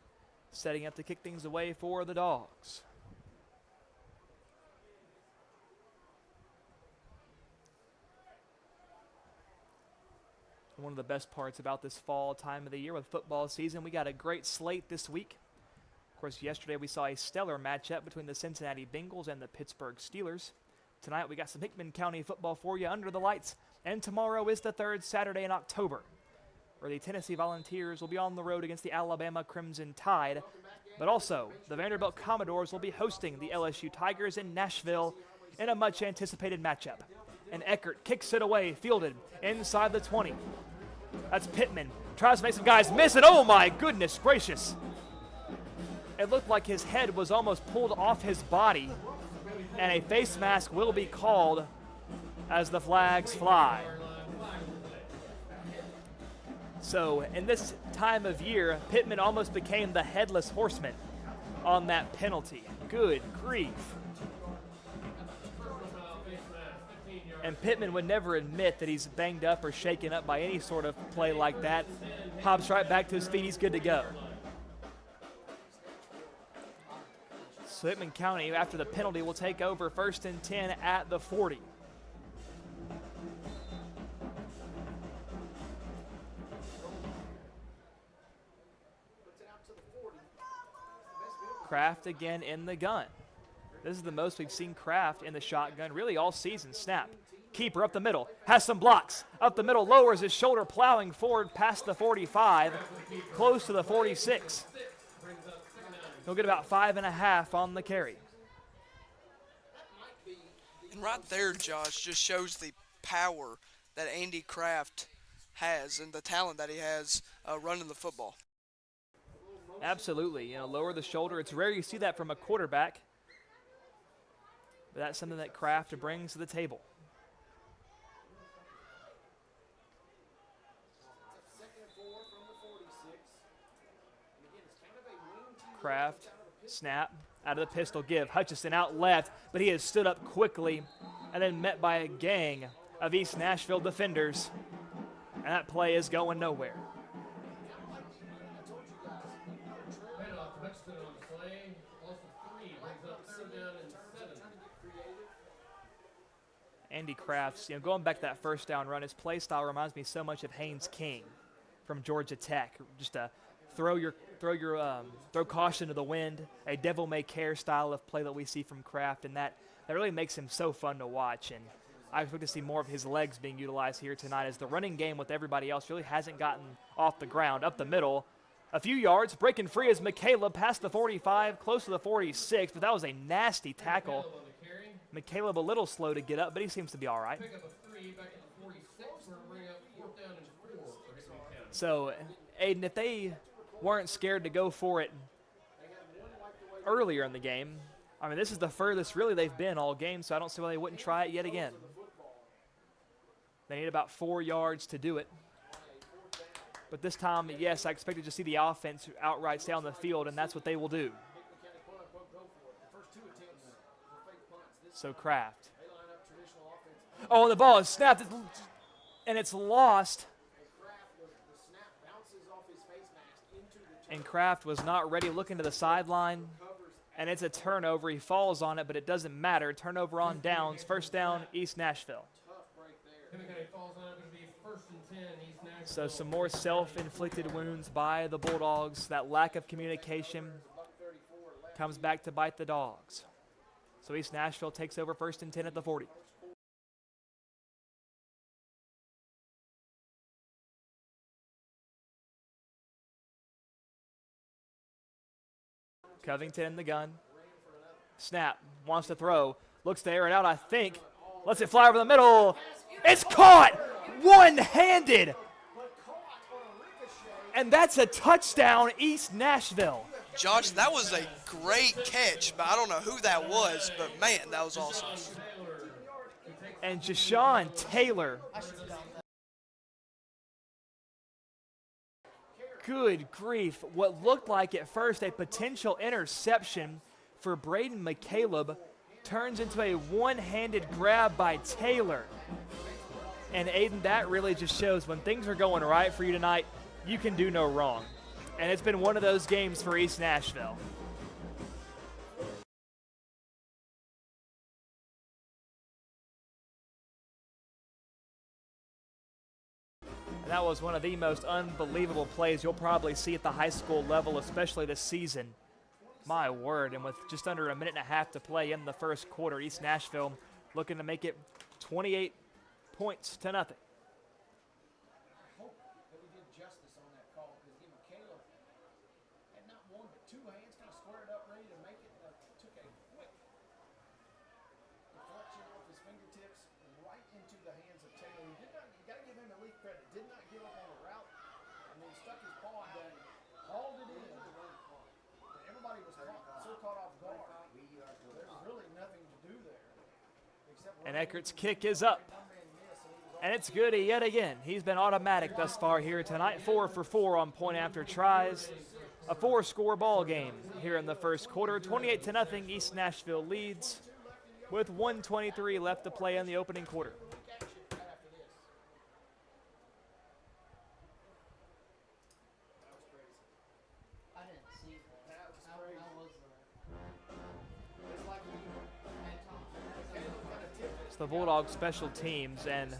setting up to kick things away for the Dogs. One of the best parts about this fall time of the year with football season, we got a great slate this week. Of course, yesterday we saw a stellar matchup between the Cincinnati Bengals and the Pittsburgh Steelers. Tonight we got some Hickman County football for you under the lights And tomorrow is the third Saturday in October, where the Tennessee Volunteers will be on the road against the Alabama Crimson Tide. But also, the Vanderbilt Commodores will be hosting the LSU Tigers in Nashville in a much-anticipated matchup. And Eckert kicks it away, fielded inside the 20. That's Pittman. Tries to make some guys miss it. Oh, my goodness gracious. It looked like his head was almost pulled off his body, and a face mask will be called as the flags fly. So in this time of year, Pittman almost became the headless horseman on that penalty. Good grief. And Pittman would never admit that he's banged up or shaken up by any sort of play like that. Hops right back to his feet. He's good to go. So Pittman County, after the penalty, will take over 1st and 10 at the 40. Kraft again in the gun. This is the most we've seen Kraft in the shotgun really all season. Snap. Keeper up the middle. Has some blocks. Up the middle, lowers his shoulder, plowing forward past the 45, close to the 46. He'll get about 5.5 on the carry. And right there, Josh, just shows the power that Andy Kraft has and the talent that he has running the football. Absolutely. Lower the shoulder. It's rare you see that from a quarterback. But that's something that Kraft brings to the table. Kraft, snap, out of the pistol, give. Hutchison out left, but he has stood up quickly and then met by a gang of East Nashville defenders. And that play is going nowhere. Andy Kraft's, going back to that first down run, his play style reminds me so much of Haynes King from Georgia Tech. Just a throw caution to the wind, a devil-may-care style of play that we see from Kraft, and that really makes him so fun to watch. And I expect to see more of his legs being utilized here tonight, as the running game with everybody else really hasn't gotten off the ground. Up the middle, a few yards, breaking free is McCaleb past the 45, close to the 46, but that was a nasty tackle. McCaleb a little slow to get up, but he seems to be all right. So, Aiden, if they weren't scared to go for it earlier in the game, this is the furthest really they've been all game, so I don't see why they wouldn't try it yet again. They need about 4 yards to do it. But this time, yes, I expected to see the offense outright stay on the field, and that's what they will do. So Kraft. Oh, the ball is snapped, and it's lost. And Kraft was not ready, looking to the sideline, and it's a turnover. He falls on it, but it doesn't matter. Turnover on downs. First down, East Nashville. So some more self-inflicted wounds by the Bulldogs. That lack of communication comes back to bite the Dogs. So East Nashville takes over 1st and 10 at the 40. Covington in the gun. Snap. Wants to throw. Looks to air it out, I think. Lets it fly over the middle. It's caught! One-handed! And that's a touchdown, East Nashville. Josh, that was a great catch, but I don't know who that was, but man, that was awesome. And Jashawn Taylor. Good grief. What looked like at first a potential interception for Braden McCaleb turns into a one-handed grab by Taylor. And Aiden, that really just shows when things are going right for you tonight, you can do no wrong. And it's been one of those games for East Nashville. And that was one of the most unbelievable plays you'll probably see at the high school level, especially this season. My word, and with just under a minute and a half to play in the first quarter, East Nashville looking to make it 28 points to nothing. I hope that we did justice on that call because Caleb had not one but two hands kind of squared up, ready to make it. Took a quick deflection off his fingertips right into the hands of Taylor. He did not, you got to give him at least credit, did not give up on a route. I mean, stuck his paw out and hauled it in. And everybody was caught off guard. There's really nothing to do there. And Eckert's kick is up. And it's good yet again. He's been automatic thus far here tonight. 4 for 4 on point after tries. A 4-score ball game here in the first quarter. 28-0, East Nashville leads with 1:23 left to play in the opening quarter. It's the Bulldogs special teams, and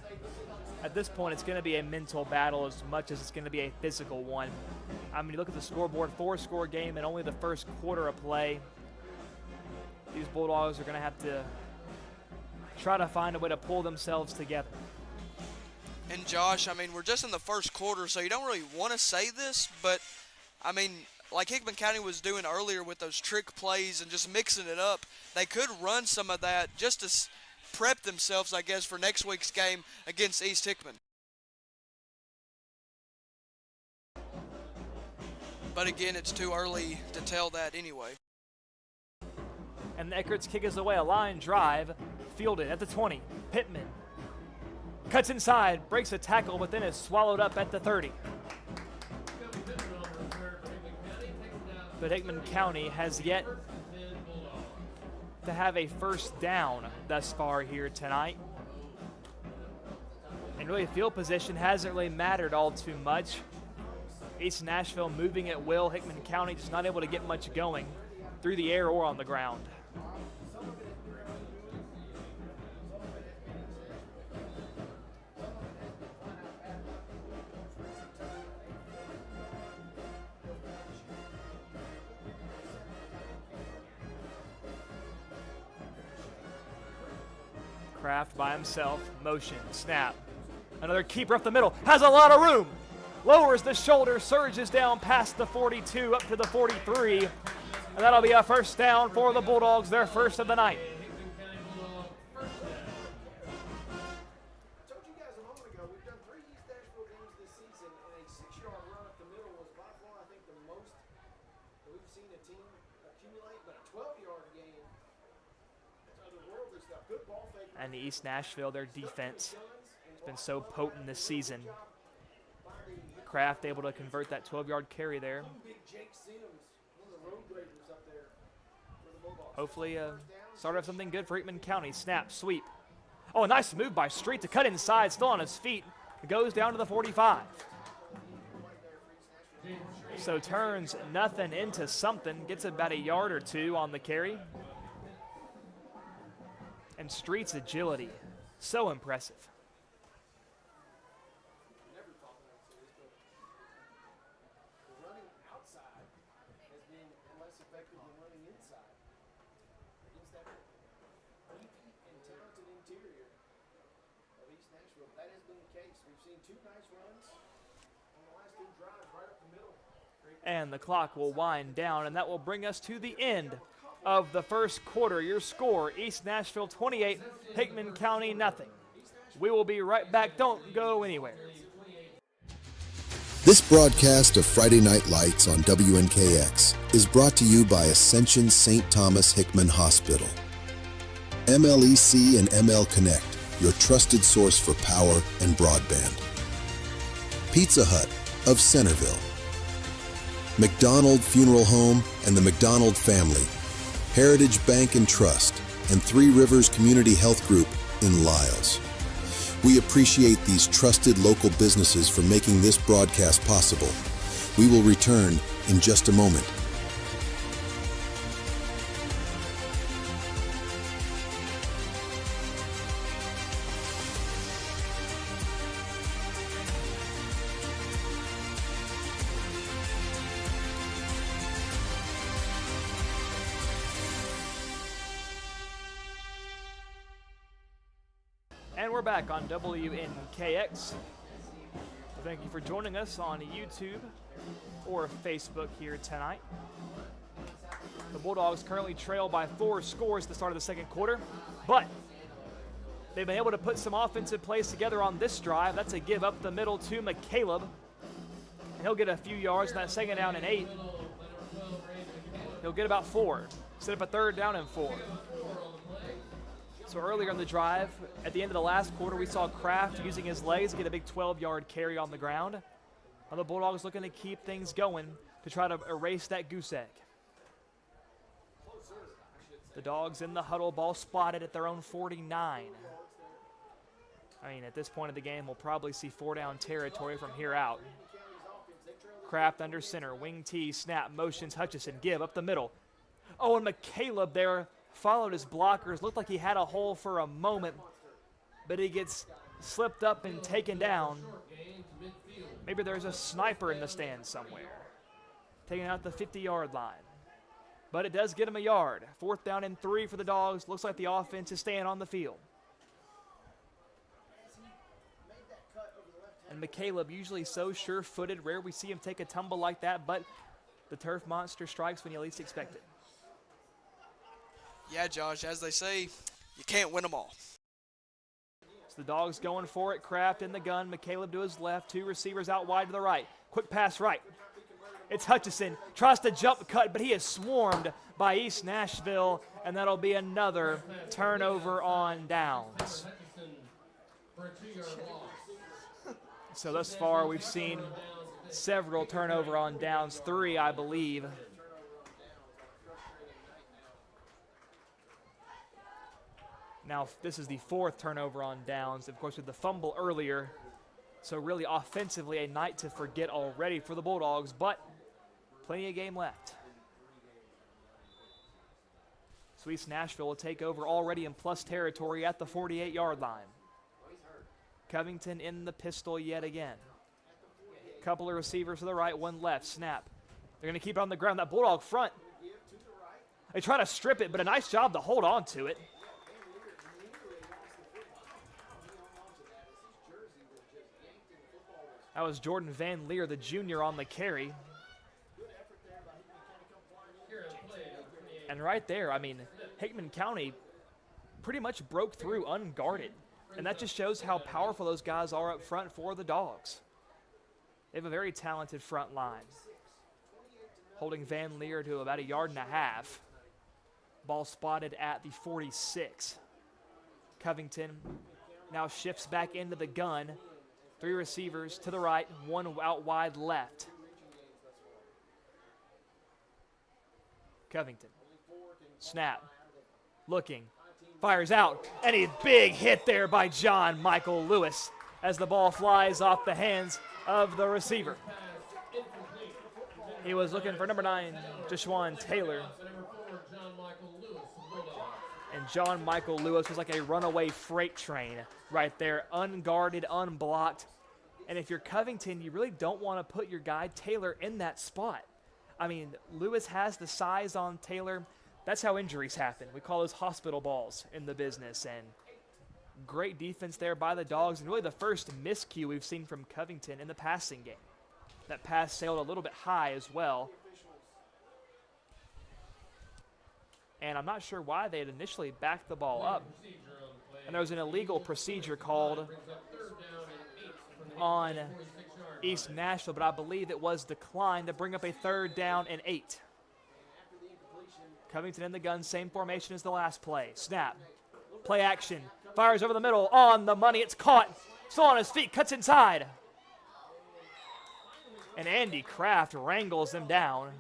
at this point it's going to be a mental battle as much as it's going to be a physical one. I mean, you look at the scoreboard, 4-score game and only the first quarter of play. These Bulldogs are going to have to try to find a way to pull themselves together. And Josh, I mean, we're just in the first quarter, so you don't really want to say this, but I mean, like Hickman County was doing earlier with those trick plays and just mixing it up, they could run some of that just to prep themselves, I guess, for next week's game against East Hickman. But again, it's too early to tell that anyway. And the Eckert's kick is away. A line drive, fielded at the 20. Pittman cuts inside, breaks a tackle, but then is swallowed up at the 30. But Hickman County has yet to have a first down thus far here tonight. And really, field position hasn't really mattered all too much. East Nashville moving at will. Hickman County just not able to get much going through the air or on the ground. Kraft by himself, motion, snap. Another keeper up the middle, has a lot of room. Lowers the shoulder, surges down past the 42 up to the 43. And that'll be a first down for the Bulldogs, their first of the night. I told you guys a moment ago, we've done 3 East Nashville games this season, and a 6-yard run up the middle was by far, I think, the most that we've seen a team accumulate. But a 12-yard game, that's otherworldly stuff. Good ball fake. And the East Nashville, their defense has been so potent this season. Kraft able to convert that 12-yard carry there. Hopefully start off something good for Hickman County. Snap, sweep. Oh, a nice move by Street to cut inside, still on his feet. It goes down to the 45. So turns nothing into something, gets about a yard or two on the carry. And Street's agility, so impressive. And the clock will wind down, and that will bring us to the end of the first quarter. Your score, East Nashville 28, Hickman County nothing. We will be right back. Don't go anywhere. This broadcast of Friday Night Lights on WNKX is brought to you by Ascension St. Thomas Hickman Hospital. MLEC and ML Connect, your trusted source for power and broadband. Pizza Hut of Centerville. McDonald Funeral Home and the McDonald Family, Heritage Bank and Trust, and Three Rivers Community Health Group in Lyles. We appreciate these trusted local businesses for making this broadcast possible. We will return in just a moment. back on WNKX. Thank you for joining us on YouTube or Facebook here tonight. The Bulldogs currently trail by 4 scores at the start of the second quarter, but they've been able to put some offensive plays together on this drive. That's a give up the middle to McCaleb. And he'll get a few yards on that second down and 8. He'll get about 4. Set up a third down and 4. So earlier in the drive, at the end of the last quarter, we saw Kraft using his legs get a big 12-yard carry on the ground. Now the Bulldogs looking to keep things going to try to erase that goose egg. The Dogs in the huddle, ball spotted at their own 49. I mean, at this point of the game, we'll probably see 4-down territory from here out. Kraft under center, wing T, snap, motions, Hutchison, give up the middle. Oh, and McCaleb there followed his blockers. Looked like he had a hole for a moment, but he gets slipped up and taken down. Maybe there's a sniper in the stands somewhere. Taking out the 50-yard line. But it does get him a yard. 4th down and 3 for the Dogs. Looks like the offense is staying on the field. And McCaleb, usually so sure-footed, rare we see him take a tumble like that, but the turf monster strikes when you least expect it. Yeah, Josh, as they say, you can't win them all. So the Dogs going for it. Kraft in the gun. McCaleb to his left. 2 receivers out wide to the right. Quick pass right. It's Hutchison. Tries to jump cut, but he is swarmed by East Nashville, and that'll be another turnover on downs. So thus far, we've seen several turnover on downs. 3, I believe. Now, this is the 4th turnover on downs, of course, with the fumble earlier. So really offensively, a night to forget already for the Bulldogs, but plenty of game left. So East Nashville will take over already in plus territory at the 48-yard line. Covington in the pistol yet again. Couple of receivers to the right, 1 left, snap. They're going to keep it on the ground. That Bulldog front, they try to strip it, but a nice job to hold on to it. That was Jordan Van Leer, the junior, on the carry. And right there, I mean, Hickman County pretty much broke through unguarded. And that just shows how powerful those guys are up front for the Dogs. They have a very talented front line. Holding Van Leer to about 1.5 yards. Ball spotted at the 46. Covington now shifts back into the gun. 3 receivers to the right, 1 out wide left. Covington, snap, looking, fires out, and a big hit there by John Michael Lewis as the ball flies off the hands of the receiver. He was looking for number 9, Jashwan Taylor. And John Michael Lewis was like a runaway freight train right there, unguarded, unblocked. And if you're Covington, you really don't want to put your guy Taylor in that spot. I mean, Lewis has the size on Taylor. That's how injuries happen. We call those hospital balls in the business. And great defense there by the Dogs, and really the first miscue we've seen from Covington in the passing game. That pass sailed a little bit high as well. And I'm not sure why they had initially backed the ball up. And there was an illegal procedure called on East Nashville, but I believe it was declined to bring up a 3rd down and 8. Covington in the gun, same formation as the last play. Snap, play action, fires over the middle, on the money, it's caught. Still on his feet, cuts inside. And Andy Kraft wrangles him down.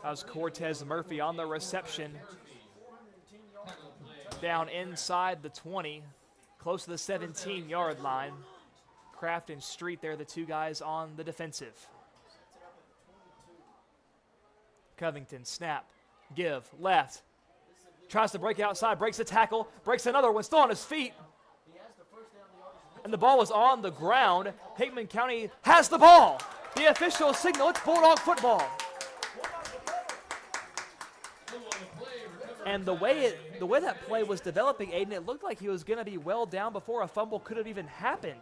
That was Cortez Murphy on the reception. Down inside the 20, close to the 17-yard line. Kraft and Street there, the 2 guys on the defensive. Covington, snap, give, left. Tries to break outside, breaks a tackle, breaks another one, still on his feet. And the ball was on the ground. Hickman County has the ball. The official signal, it's Bulldog football. And the way that play was developing, Aiden, it looked like he was going to be well down before a fumble could have even happened.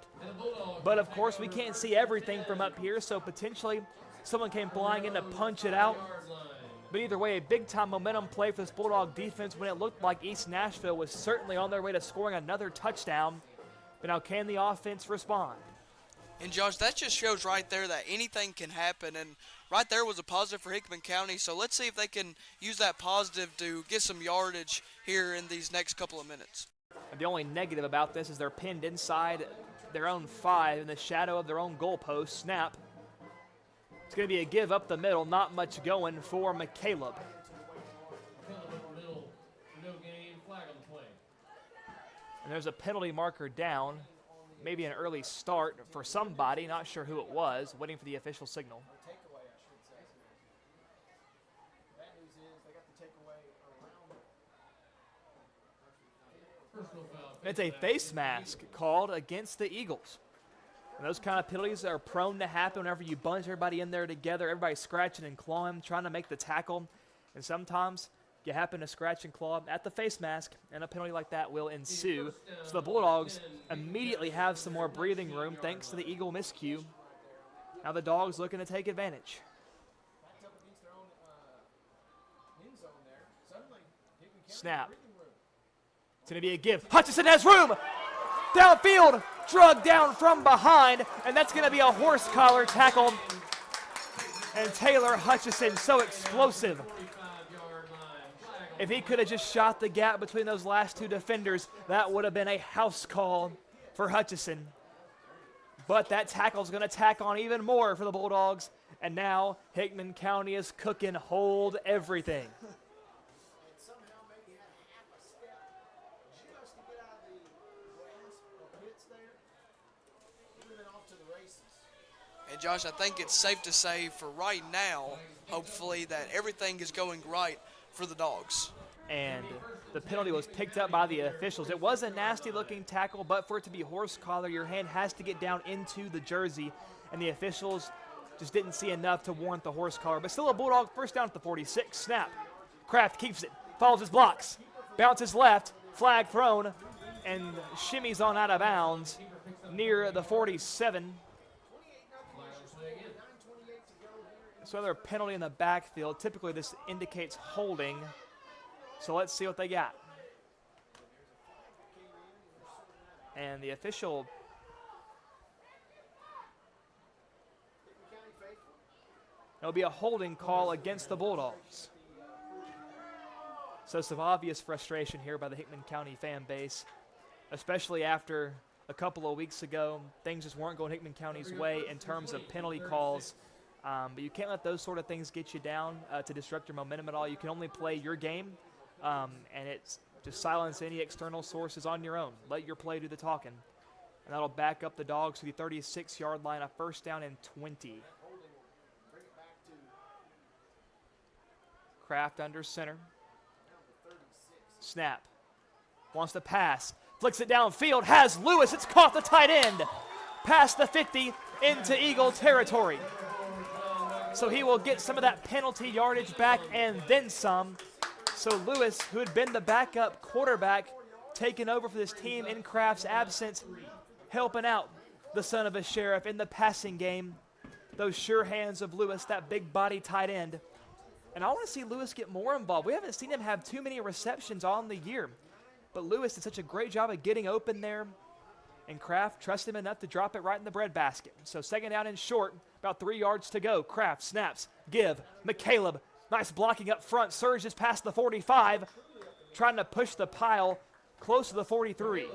But, of course, we can't see everything from up here, so potentially someone came flying in to punch it out. But either way, a big-time momentum play for this Bulldog defense when it looked like East Nashville was certainly on their way to scoring another touchdown. But now can the offense respond? And, Josh, that just shows right there that anything can happen. And right there was a positive for Hickman County. So let's see if they can use that positive to get some yardage here in these next couple of minutes. And the only negative about this is they're pinned inside their own 5 in the shadow of their own goalpost. Snap. It's going to be a give up the middle. Not much going for McCaleb. And there's a penalty marker down. Maybe an early start for somebody, not sure who it was, waiting for the official signal. It's a face mask called against the Eagles. And those kind of penalties are prone to happen whenever you bunch everybody in there together, everybody scratching and clawing, trying to make the tackle. And sometimes you happen to scratch and claw at the face mask, and a penalty like that will ensue. So the Bulldogs immediately have some more breathing room thanks to the Eagle miscue. Now the Dogs looking to take advantage. Snap. It's going to be a give. Hutchison has room. Downfield. Drug down from behind. And that's going to be a horse collar tackle. And Taylor Hutchison, so explosive. If he could have just shot the gap between those last 2 defenders, that would have been a house call for Hutchison. But that tackle's going to tack on even more for the Bulldogs. And now Hickman County is cooking. Hold everything. And, Josh, I think it's safe to say for right now, hopefully, that everything is going right for the Dogs. And the penalty was picked up by the officials. It was a nasty-looking tackle, but for it to be horse collar, your hand has to get down into the jersey, and the officials just didn't see enough to warrant the horse collar. But still a Bulldog first down at the 46. Snap. Kraft keeps it, follows his blocks, bounces left, flag thrown, and shimmies on out of bounds near the 47. So another penalty in the backfield. Typically this indicates holding. So let's see what they got. And the official, it'll be a holding call against the Bulldogs. So some obvious frustration here by the Hickman County fan base, especially after a couple of weeks ago, things just weren't going Hickman County's way in terms of penalty calls. But you can't let those sort of things get you down to disrupt your momentum at all. You can only play your game, and it's just silence any external sources on your own. Let your play do the talking. And that'll back up the Dogs to the 36-yard line, a first down and 20. Kraft under center. Snap. Wants to pass. Flicks it downfield. Has Lewis. It's caught the tight end. Past the 50 into Eagle territory. So he will get some of that penalty yardage back and then some. So Lewis, who had been the backup quarterback, taking over for this team in Kraft's absence, helping out the son of a sheriff in the passing game. Those sure hands of Lewis, that big body tight end. And I want to see Lewis get more involved. We haven't seen him have too many receptions on the year. But Lewis did such a great job of getting open there. And Kraft trusted him enough to drop it right in the breadbasket. So second down and short, about 3 yards to go. Kraft snaps, give, McCaleb, nice blocking up front, surges past the 45, trying to push the pile close to the 43.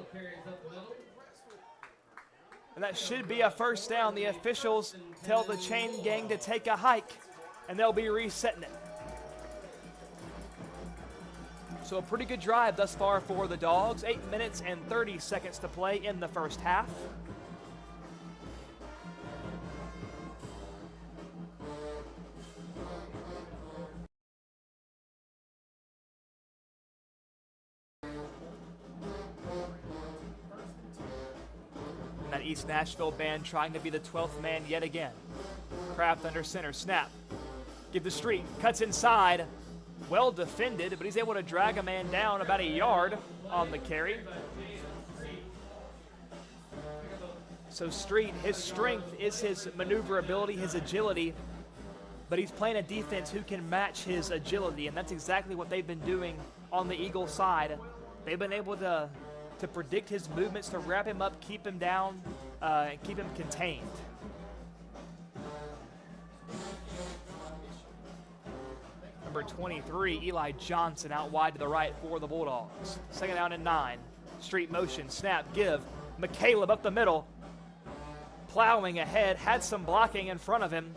And that should be a first down. The officials tell the chain gang to take a hike, and they'll be resetting it. So a pretty good drive thus far for the Dogs. 8 minutes and 30 seconds to play in the first half. And that East Nashville band trying to be the 12th man yet again. Kraft under center, snap. Give the street, cuts inside. Well defended, but he's able to drag a man down about a yard on the carry. So Street, his strength is his maneuverability, his agility, but he's playing a defense who can match his agility, and that's exactly what they've been doing on the Eagle side. They've been able to predict his movements, to wrap him up, keep him down, and keep him contained. Number 23, Eli Johnson, out wide to the right for the Bulldogs. 2nd down and 9. Street motion, snap, give. McCaleb up the middle, plowing ahead, had some blocking in front of him,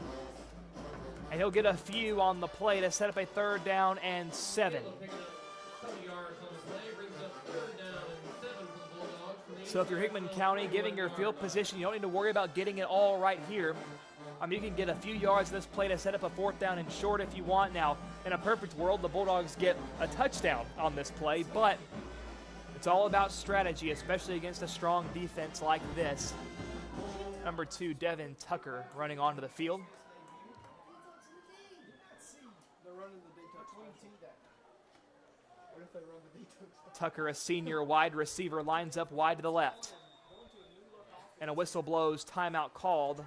and he'll get a few on the play to set up a 3rd down and 7. So if you're Hickman County, giving your field position, you don't need to worry about getting it all right here. You can get a few yards in this play to set up a 4th down and short if you want. Now, in a perfect world, the Bulldogs get a touchdown on this play, but it's all about strategy, especially against a strong defense like this. Number 2, Devin Tucker, running onto the field. Tucker, a senior wide receiver, lines up wide to the left. And a whistle blows, timeout called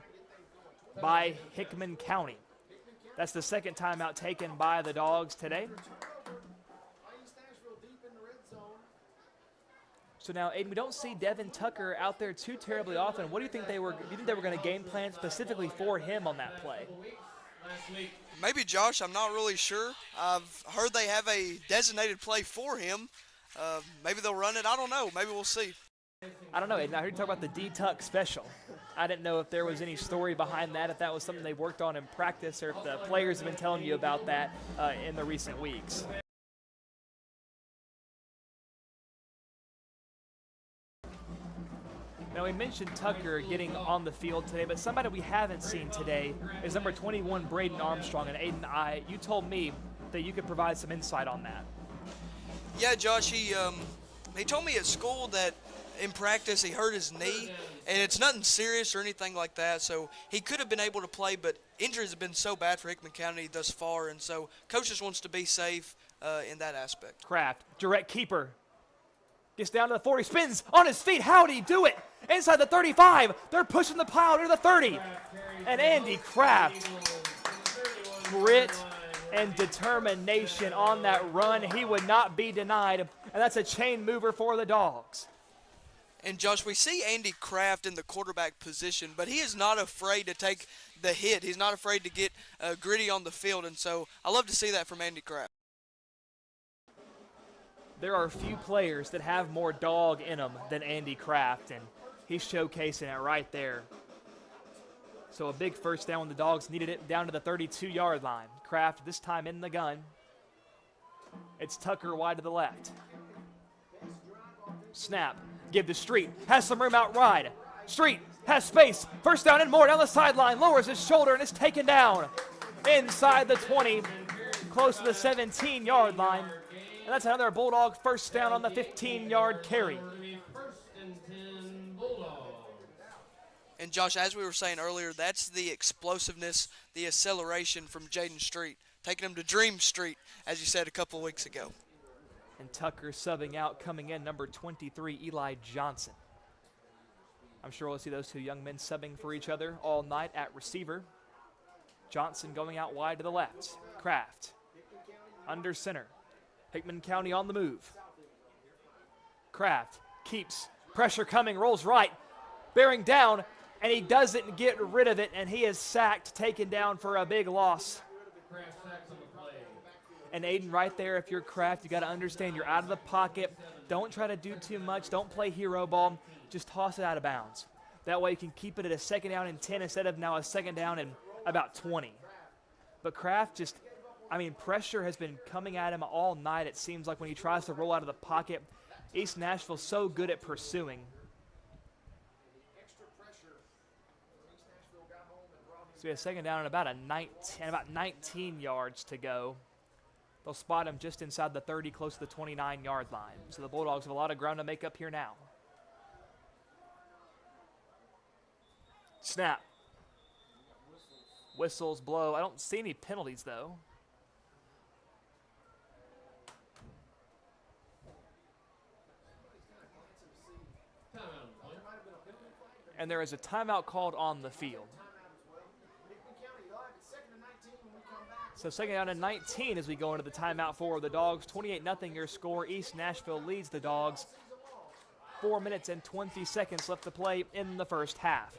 by Hickman County. That's the 2nd timeout taken by the Dogs today. So now, Aiden, we don't see Devin Tucker out there too terribly often. What do you think they were? Do you think they were going to game plan specifically for him on that play? Maybe, Josh. I'm not really sure. I've heard they have a designated play for him. Maybe they'll run it. I don't know. Maybe we'll see. I don't know, Aiden. I heard you talk about the D-Tuck special. I didn't know if there was any story behind that, if that was something they worked on in practice, or if the players have been telling you about that in the recent weeks. Now, we mentioned Tucker getting on the field today, but somebody we haven't seen today is number 21, Braden Armstrong. And Aiden, you told me that you could provide some insight on that. Yeah, Josh, he told me at school that in practice he hurt his knee, and it's nothing serious or anything like that, so he could have been able to play, but injuries have been so bad for Hickman County thus far, and so coach just wants to be safe in that aspect. Kraft, direct keeper, gets down to the 40, spins on his feet. How did he do it? Inside the 35, they're pushing the pile to the 30, and Andy Kraft, grit and determination on that run. He would not be denied, and that's a chain mover for the Dogs. And, Josh, we see Andy Kraft in the quarterback position, but he is not afraid to take the hit. He's not afraid to get gritty on the field, and so I love to see that from Andy Kraft. There are few players that have more dog in them than Andy Kraft, and he's showcasing it right there. So a big 1st down when the Dogs needed it, down to the 32-yard line. Kraft this time in the gun. It's Tucker wide to the left. Snap. Give to Street. Has some room out wide. Street has space. 1st down and more down the sideline. Lowers his shoulder and is taken down inside the 20, close to the 17-yard line. And that's another Bulldog 1st down on the 15-yard carry. And, Josh, as we were saying earlier, that's the explosiveness, the acceleration from Jaden Street, taking him to Dream Street, as you said a couple of weeks ago. And Tucker subbing out, coming in, number 23, Eli Johnson. I'm sure we'll see those two young men subbing for each other all night at receiver. Johnson going out wide to the left. Kraft under center. Hickman County on the move. Kraft keeps pressure coming, rolls right, bearing down, and he doesn't get rid of it, and he is sacked, taken down for a big loss. And Aiden, right there, if you're Kraft, you got to understand you're out of the pocket. Don't try to do too much. Don't play hero ball. Just toss it out of bounds. That way you can keep it at a 2nd down and 10 instead of now a 2nd down and about 20. But Kraft just, pressure has been coming at him all night. It seems like when he tries to roll out of the pocket, East Nashville's so good at pursuing. So we have 2nd down and about 19 yards to go. They'll spot him just inside the 30, close to the 29-yard line. So the Bulldogs have a lot of ground to make up here now. Snap. Whistles blow. I don't see any penalties, though. and there is a timeout called on the field. So second down and 19 as we go into the timeout for the Dogs. 28-0 your score. East Nashville leads the Dogs. 4 minutes and 20 seconds left to play in the first half.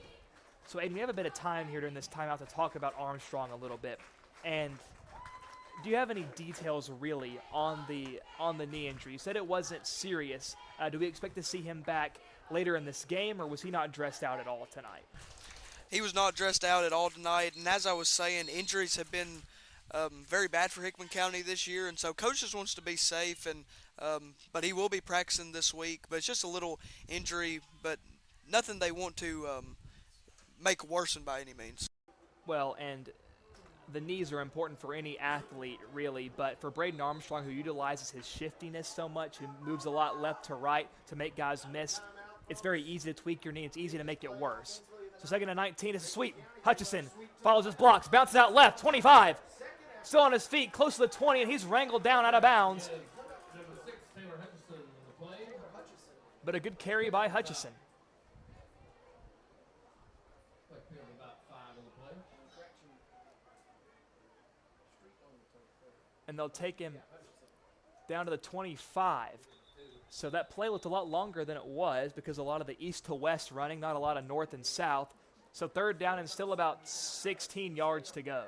So Aiden, we have a bit of time here during this timeout to talk about Armstrong a little bit. And do you have any details really on the knee injury? You said it wasn't serious. Do we expect to see him back later in this game, or was he not dressed out at all tonight? He was not dressed out at all tonight, and as I was saying, injuries have been very bad for Hickman County this year, and so Coach just wants to be safe, and but he will be practicing this week. But it's just a little injury, but nothing they want to make worsen by any means. Well, and the knees are important for any athlete, really, but for Braden Armstrong, who utilizes his shiftiness so much, who moves a lot left to right to make guys miss, it's very easy to tweak your knee. It's easy to make it worse. So second and 19, it's a sweep. Hutchison follows his blocks, bounces out left, 25. Still on his feet, close to the 20, and he's wrangled down out of bounds. But a good carry by Hutchison. And they'll take him down to the 25. So that play looked a lot longer than it was because a lot of the east to west running, not a lot of north and south. So third down and still about 16 yards to go.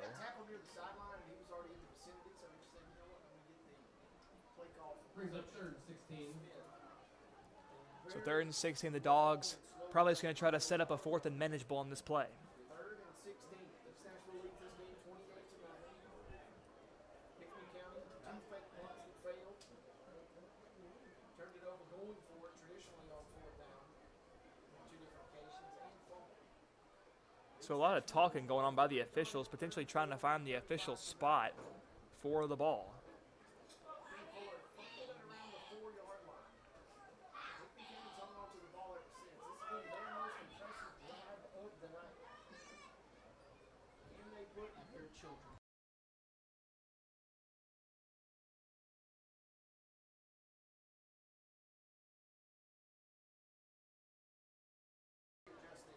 So third and 16, the Dogs probably just going to try to set up a fourth and manageable on this play. So a lot of talking going on by the officials, potentially trying to find the official spot for the ball.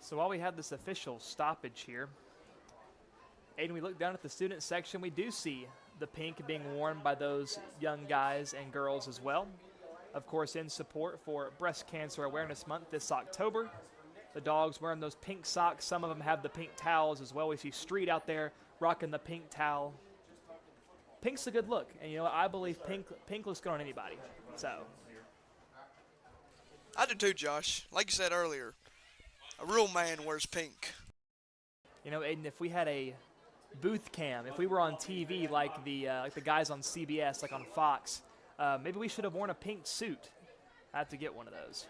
So while we have this official stoppage here, Aiden, we look down at the student section, we do see the pink being worn by those young guys and girls as well. Of course, in support for Breast Cancer Awareness Month this October. The Dogs wearing those pink socks. Some of them have the pink towels as well. We see Street out there rocking the pink towel. Pink's a good look, and you know I believe pink looks good on anybody. So I do too, Josh. Like you said earlier, a real man wears pink. You know, Aiden, if we had a booth cam, if we were on TV like the guys on CBS, like on Fox, maybe we should have worn a pink suit. I have to get one of those.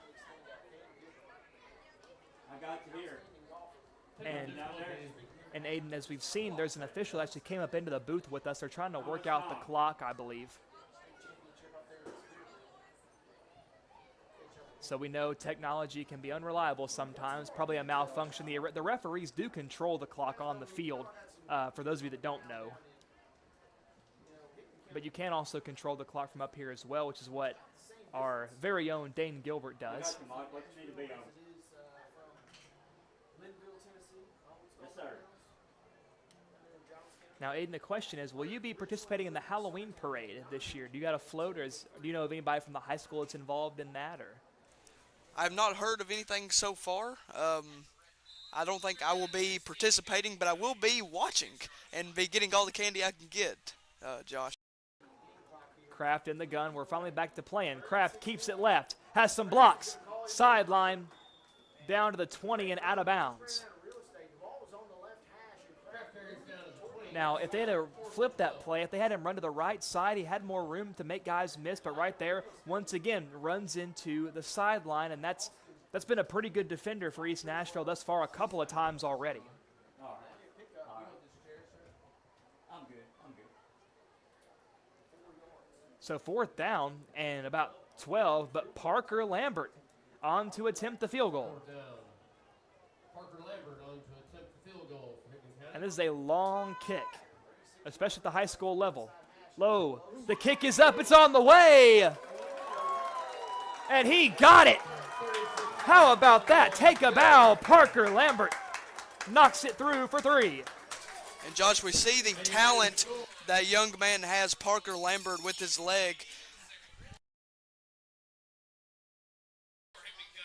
I got you here. And Aiden, as we've seen, there's an official that actually came up into the booth with us. They're trying to work out the clock, I believe. So we know technology can be unreliable sometimes, probably a malfunction. The referees do control the clock on the field, for those of you that don't know. But you can also control the clock from up here as well, which is what our very own Dane Gilbert does. Yes, sir. Now, Aiden, the question is, will you be participating in the Halloween parade this year? Do you got a float, or do you know of anybody from the high school that's involved in that? Or I've not heard of anything so far. I don't think I will be participating, but I will be watching and be getting all the candy I can get, Josh. Kraft in the gun. We're finally back to playing. Kraft keeps it left, has some blocks, sideline, down to the 20 and out of bounds. Now, if they had to flip that play, if they had him run to the right side, he had more room to make guys miss, but right there, once again, runs into the sideline, and that's been a pretty good defender for East Nashville thus far a couple of times already. All right. I'm good. So fourth down and about 12, but Parker Lambert on to attempt the field goal. Parker Lambert on to attempt the field goal for Hickman County. And this is a long kick, especially at the high school level. Low, the kick is up, it's on the way. And he got it. How about that? Take a bow. Parker Lambert knocks it through for 3. And Josh, we see the talent that young man has, Parker Lambert, with his leg.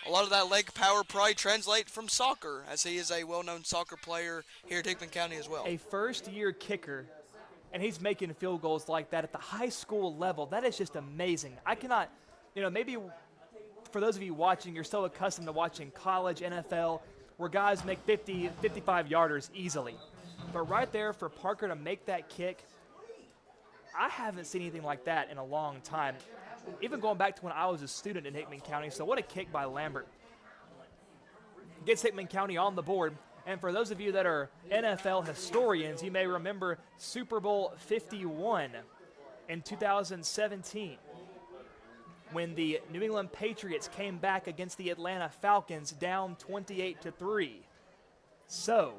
A lot of that leg power probably translate from soccer, as he is a well-known soccer player here at Hickman County as well. A first-year kicker, and he's making field goals like that at the high school level. That is just amazing. I cannot, maybe for those of you watching, you're so accustomed to watching college, NFL, where guys make 50, 55-yarders easily. But right there for Parker to make that kick, I haven't seen anything like that in a long time, even going back to when I was a student in Hickman County. So what a kick by Lambert. Gets Hickman County on the board. And for those of you that are NFL historians, you may remember Super Bowl 51 in 2017 when the New England Patriots came back against the Atlanta Falcons down 28-3. So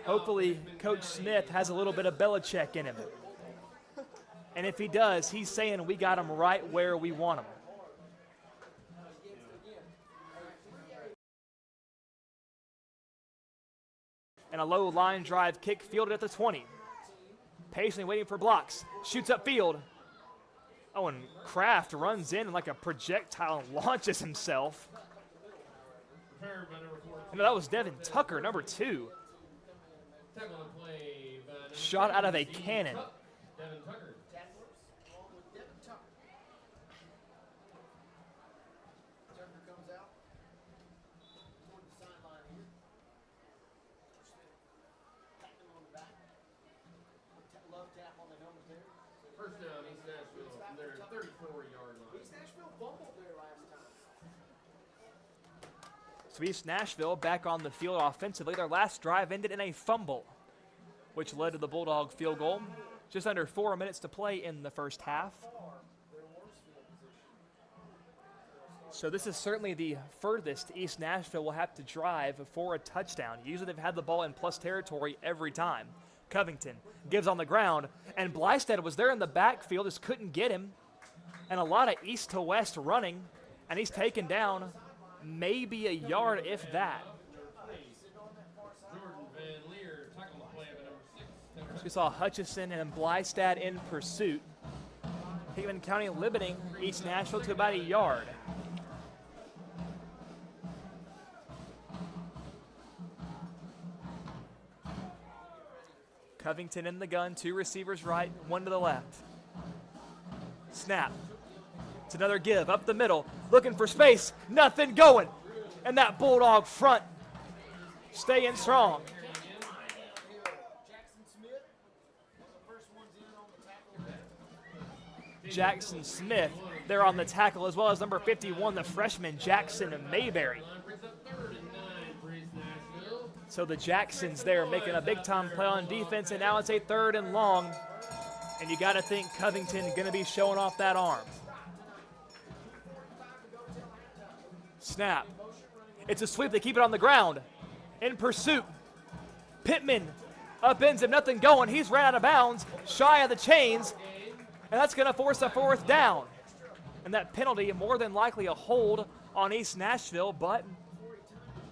hopefully Coach Smith has a little bit of Belichick in him. And if he does, he's saying we got him right where we want him. And a low line drive kick fielded at the 20. Patiently waiting for blocks. Shoots upfield. Oh, and Kraft runs in like a projectile and launches himself. And that was Devin Tucker, number 2. Shot out of a cannon. First down, East Nashville from their 34-yard line. East Nashville fumbled there last time. So East Nashville back on the field offensively. Their last drive ended in a fumble, which led to the Bulldog field goal. Just under 4 minutes to play in the first half. So this is certainly the furthest East Nashville will have to drive for a touchdown. Usually they've had the ball in plus territory every time. Covington gives on the ground, and Blystead was there in the backfield, just couldn't get him. And a lot of east to west running, and he's taken down maybe a yard, if that. So we saw Hutchison and Blystead in pursuit. Hickman County limiting East Nashville to about a yard. Covington in the gun, 2 receivers right, 1 to the left. Snap. It's another give up the middle, looking for space, nothing going. And that Bulldog front staying strong. Jackson Smith there on the tackle, as well as number 51, the freshman Jackson Mayberry. So the Jacksons there making a big-time play on defense, and now it's a 3rd and long. And you got to think Covington going to be showing off that arm. Snap. It's a sweep. They keep it on the ground. In pursuit. Pittman upends him. Nothing going. He's ran out of bounds, shy of the chains, and that's going to force a 4th down. And that penalty, more than likely a hold on East Nashville, but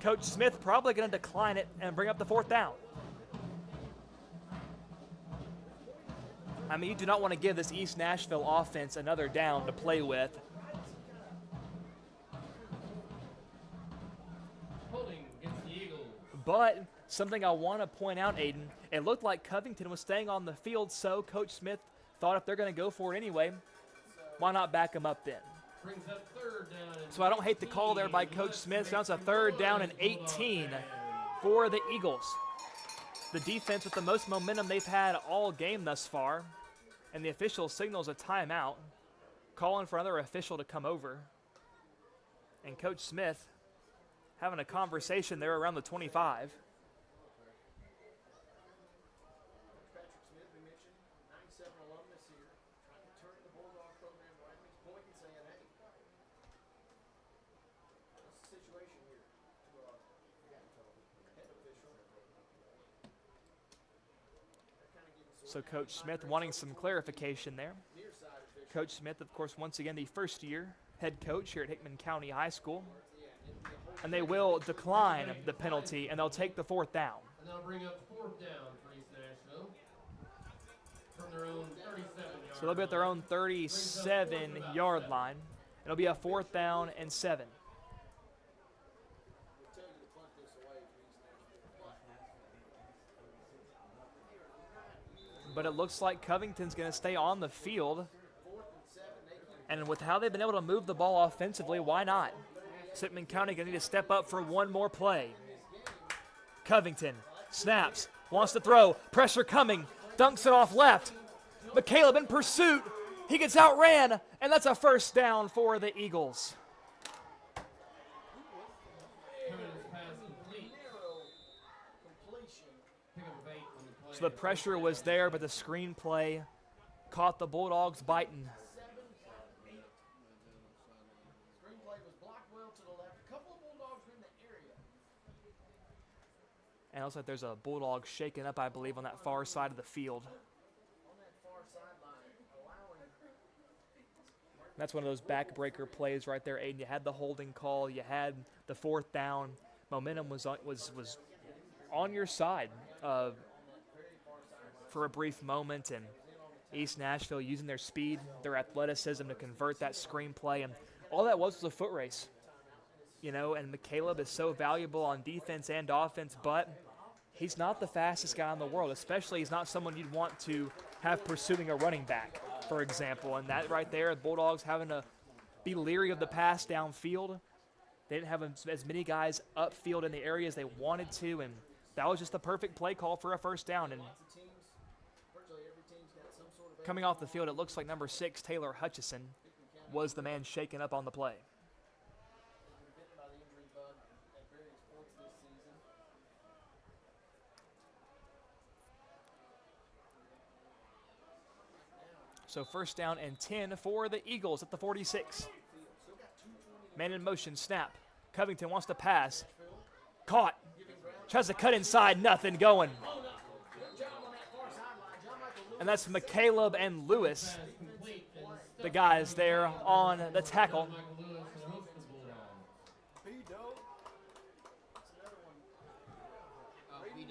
Coach Smith probably going to decline it and bring up the 4th down. I mean, you do not want to give this East Nashville offense another down to play with. But something I want to point out, Aiden, it looked like Covington was staying on the field, so Coach Smith thought if they're going to go for it anyway, why not back him up then? So I don't hate the call there by Coach Smith. So it's a 3rd down and 18 for the Eagles. The defense with the most momentum they've had all game thus far. And the official signals a timeout, calling for another official to come over. And Coach Smith having a conversation there around the 25. So Coach Smith wanting some clarification there. Coach Smith, of course, once again, the first-year head coach here at Hickman County High School. And they will decline the penalty, and they'll take the 4th down. And they'll bring up 4th down for East Nashville from their own 37-yard So they'll be at their own 37-yard line. It'll be a 4th down and 7. But it looks like Covington's going to stay on the field. And with how they've been able to move the ball offensively, why not? Hickman County going to need to step up for one more play. Covington snaps, wants to throw, pressure coming, dunks it off left. McCaleb in pursuit. He gets outran, and that's a 1st down for the Eagles. So the pressure was there, but the screenplay caught the Bulldogs biting. And it looks like there's a Bulldog shaken up, I believe, on that far side of the field. That's one of those backbreaker plays right there, Aiden. You had the holding call. You had the 4th down. Momentum was on your side for a brief moment. And East Nashville using their speed, their athleticism to convert that screenplay. And all that was a foot race. You know, and McCaleb is so valuable on defense and offense, but he's not the fastest guy in the world, especially he's not someone you'd want to have pursuing a running back, for example. And that right there, the Bulldogs having to be leery of the pass downfield. They didn't have as many guys upfield in the areas they wanted to, and that was just the perfect play call for a 1st down. And coming off the field, it looks like number 6, Taylor Hutchison, was the man shaken up on the play. So 1st down and 10 for the Eagles at the 46. Man in motion, snap. Covington wants to pass. Caught. Tries to cut inside, nothing going. And that's McCaleb and Lewis, the guys there on the tackle.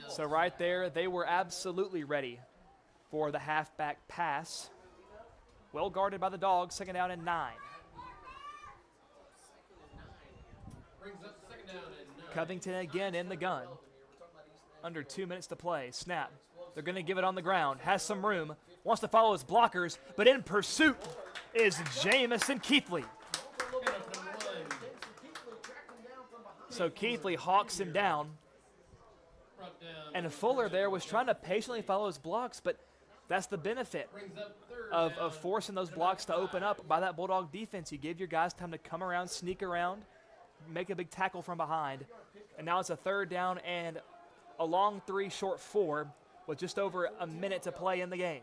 So right there, they were absolutely ready for the halfback pass. Well guarded by the Dogs, 2nd down and 9. Covington again in the gun. Under 2 minutes to play. Snap. They're going to give it on the ground. Has some room. Wants to follow his blockers, but in pursuit is Jamison Keithley. So Keithley hawks him down. And Fuller there was trying to patiently follow his blocks, but that's the benefit of forcing those blocks to open up by that Bulldog defense. You give your guys time to come around, sneak around, make a big tackle from behind. And now it's a 3rd down and a long 3, short 4 with just over a minute to play in the game.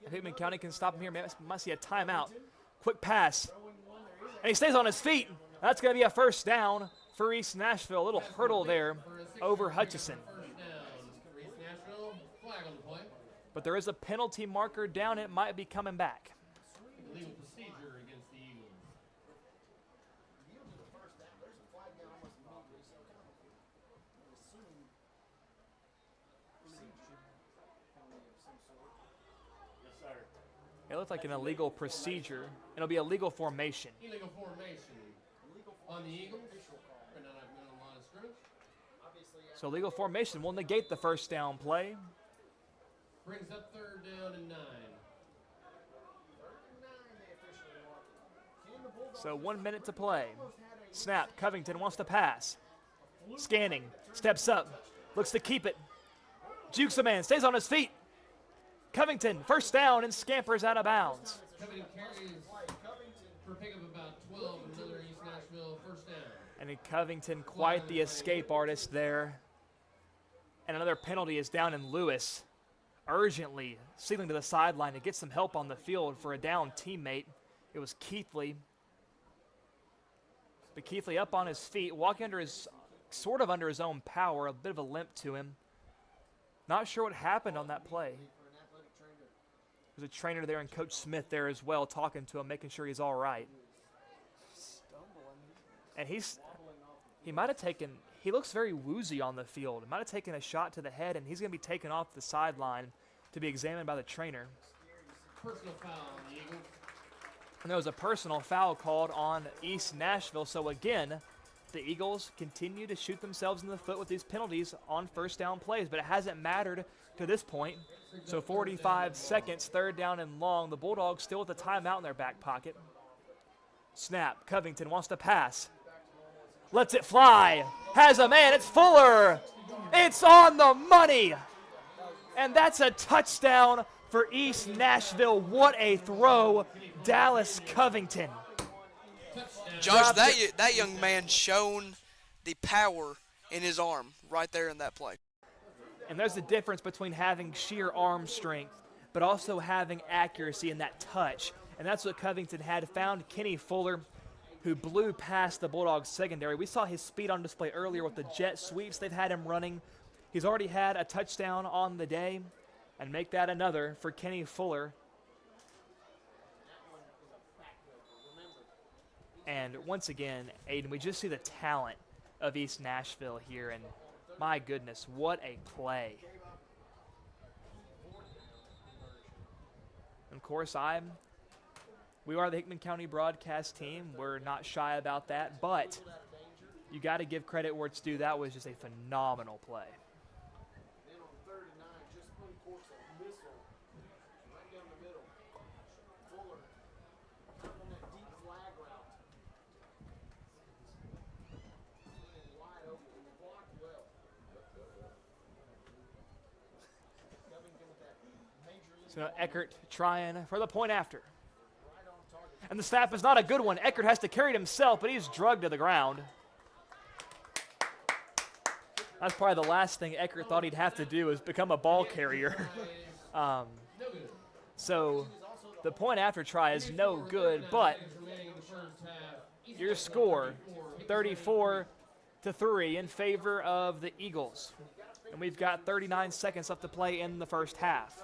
If Hickman County can stop him here, man, might see a timeout. Quick pass. And he stays on his feet. That's going to be a 1st down for East Nashville. A little hurdle there over Hutchison. But there is a penalty marker down. It might be coming back. Legal procedure against the Eagles. Yes, sir. It looked like an illegal procedure. It'll be a legal formation. Illegal formation on the Eagles. And then I've been on a line of scrimmage. So legal formation will negate the 1st down play. Brings up 3rd down and 9. So 1 minute to play. Snap. Covington wants to pass. Scanning. Steps up. Looks to keep it. Jukes a man. Stays on his feet. Covington, 1st down, and scampers out of bounds. Covington carries for a pickup about 12. Another East Nashville 1st down. And in Covington, quite the escape artist there. And another penalty is down in Lewis. Urgently sealing to the sideline to get some help on the field for a down teammate. It was Keithley. But Keithley up on his feet, walking under his, sort of under his own power, a bit of a limp to him. Not sure what happened on that play. There's a trainer there and Coach Smith there as well, talking to him, making sure he's all right. And he might have taken, he looks very woozy on the field. He might have taken a shot to the head, and he's going to be taken off the sideline to be examined by the trainer. Personal foul on the Eagles. And there was a personal foul called on East Nashville. So again, the Eagles continue to shoot themselves in the foot with these penalties on first down plays, but it hasn't mattered to this point. So 45 seconds, third down and long. The Bulldogs still with a timeout in their back pocket. Snap, Covington wants to pass. Lets it fly. Has a man, it's Fuller. It's on the money. And that's a touchdown for East Nashville. What a throw, Dallas Covington. Josh, that young man shown the power in his arm right there in that play. And there's a difference between having sheer arm strength, but also having accuracy in that touch. And that's what Covington had. Found Kenny Fuller, who blew past the Bulldogs secondary. We saw his speed on display earlier with the jet sweeps they've had him running. He's already had a touchdown on the day, and make that another for Kenny Fuller. And once again, Aiden, we just see the talent of East Nashville here, and my goodness, what a play. And of course, we are the Hickman County broadcast team. We're not shy about that, but you got to give credit where it's due. That was just a phenomenal play. Then on 39, just uncorks a missile right down the middle. Fuller, kind of on that deep flag route. And wide open, and blocked well. Covington with that major So now Eckert trying for the point after. And the snap is not a good one. Eckert has to carry it himself, but he's drugged to the ground. That's probably the last thing Eckert thought he'd have to do is become a ball carrier. So the point after try is no good, but your score, 34-3 in favor of the Eagles. And we've got 39 seconds left to play in the first half.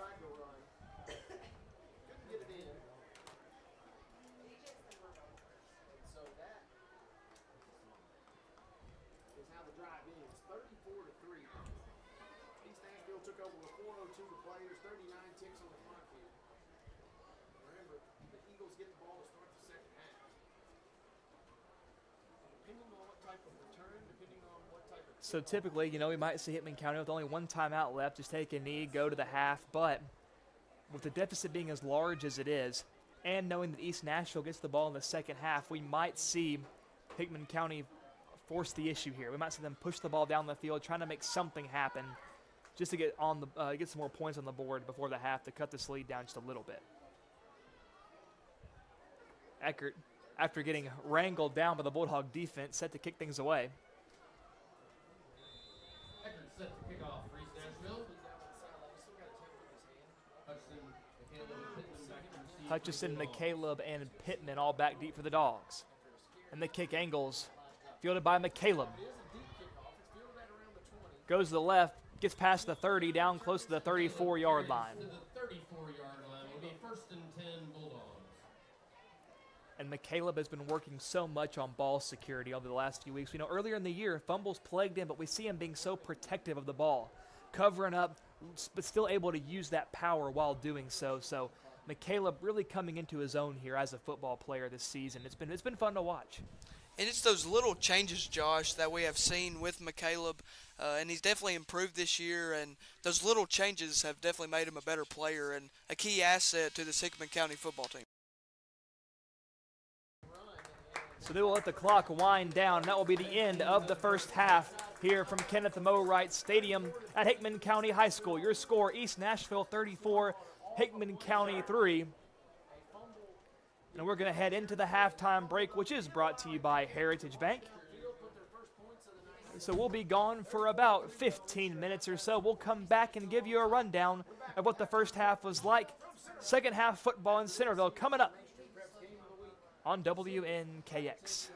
took over with 4:02 to play. There's 39 ticks on the clock here. Remember, the Eagles get the ball to start the second half. Depending on what type of return, depending on what type of... So typically, you know, we might see Hickman County with only one timeout left, just take a knee, go to the half. But with the deficit being as large as it is, and knowing that East Nashville gets the ball in the second half, we might see Hickman County force the issue here. We might see them push the ball down the field, trying to make something happen, just to get on the get some more points on the board before the half to cut this lead down just a little bit. Eckert, after getting wrangled down by the Bulldog defense, set to kick things away. Eckert set to kick off for East Nashville. Hutchison, McCaleb, and Pittman all back deep for the Dogs. And the kick angles, fielded by McCaleb. Goes to the left, gets past the 30, down close to the 34-yard line. To the 34-yard line will be 1st and 10 Bulldogs. And McCaleb has been working so much on ball security over the last few weeks. We know earlier in the year, fumbles plagued him, but we see him being so protective of the ball, covering up, but still able to use that power while doing so. So McCaleb really coming into his own here as a football player this season. It's been fun to watch. And it's those little changes, Josh, that we have seen with McCaleb, and he's definitely improved this year, and those little changes have definitely made him a better player and a key asset to the Hickman County football team. So they will let the clock wind down. That will be the end of the first half here from Kenneth Moe Wright Stadium at Hickman County High School. Your score, East Nashville 34, Hickman County 3. And we're going to head into the halftime break, which is brought to you by Heritage Bank. So we'll be gone for about 15 minutes or so. We'll come back and give you a rundown of what the first half was like. Second half football in Centerville coming up on WNKX.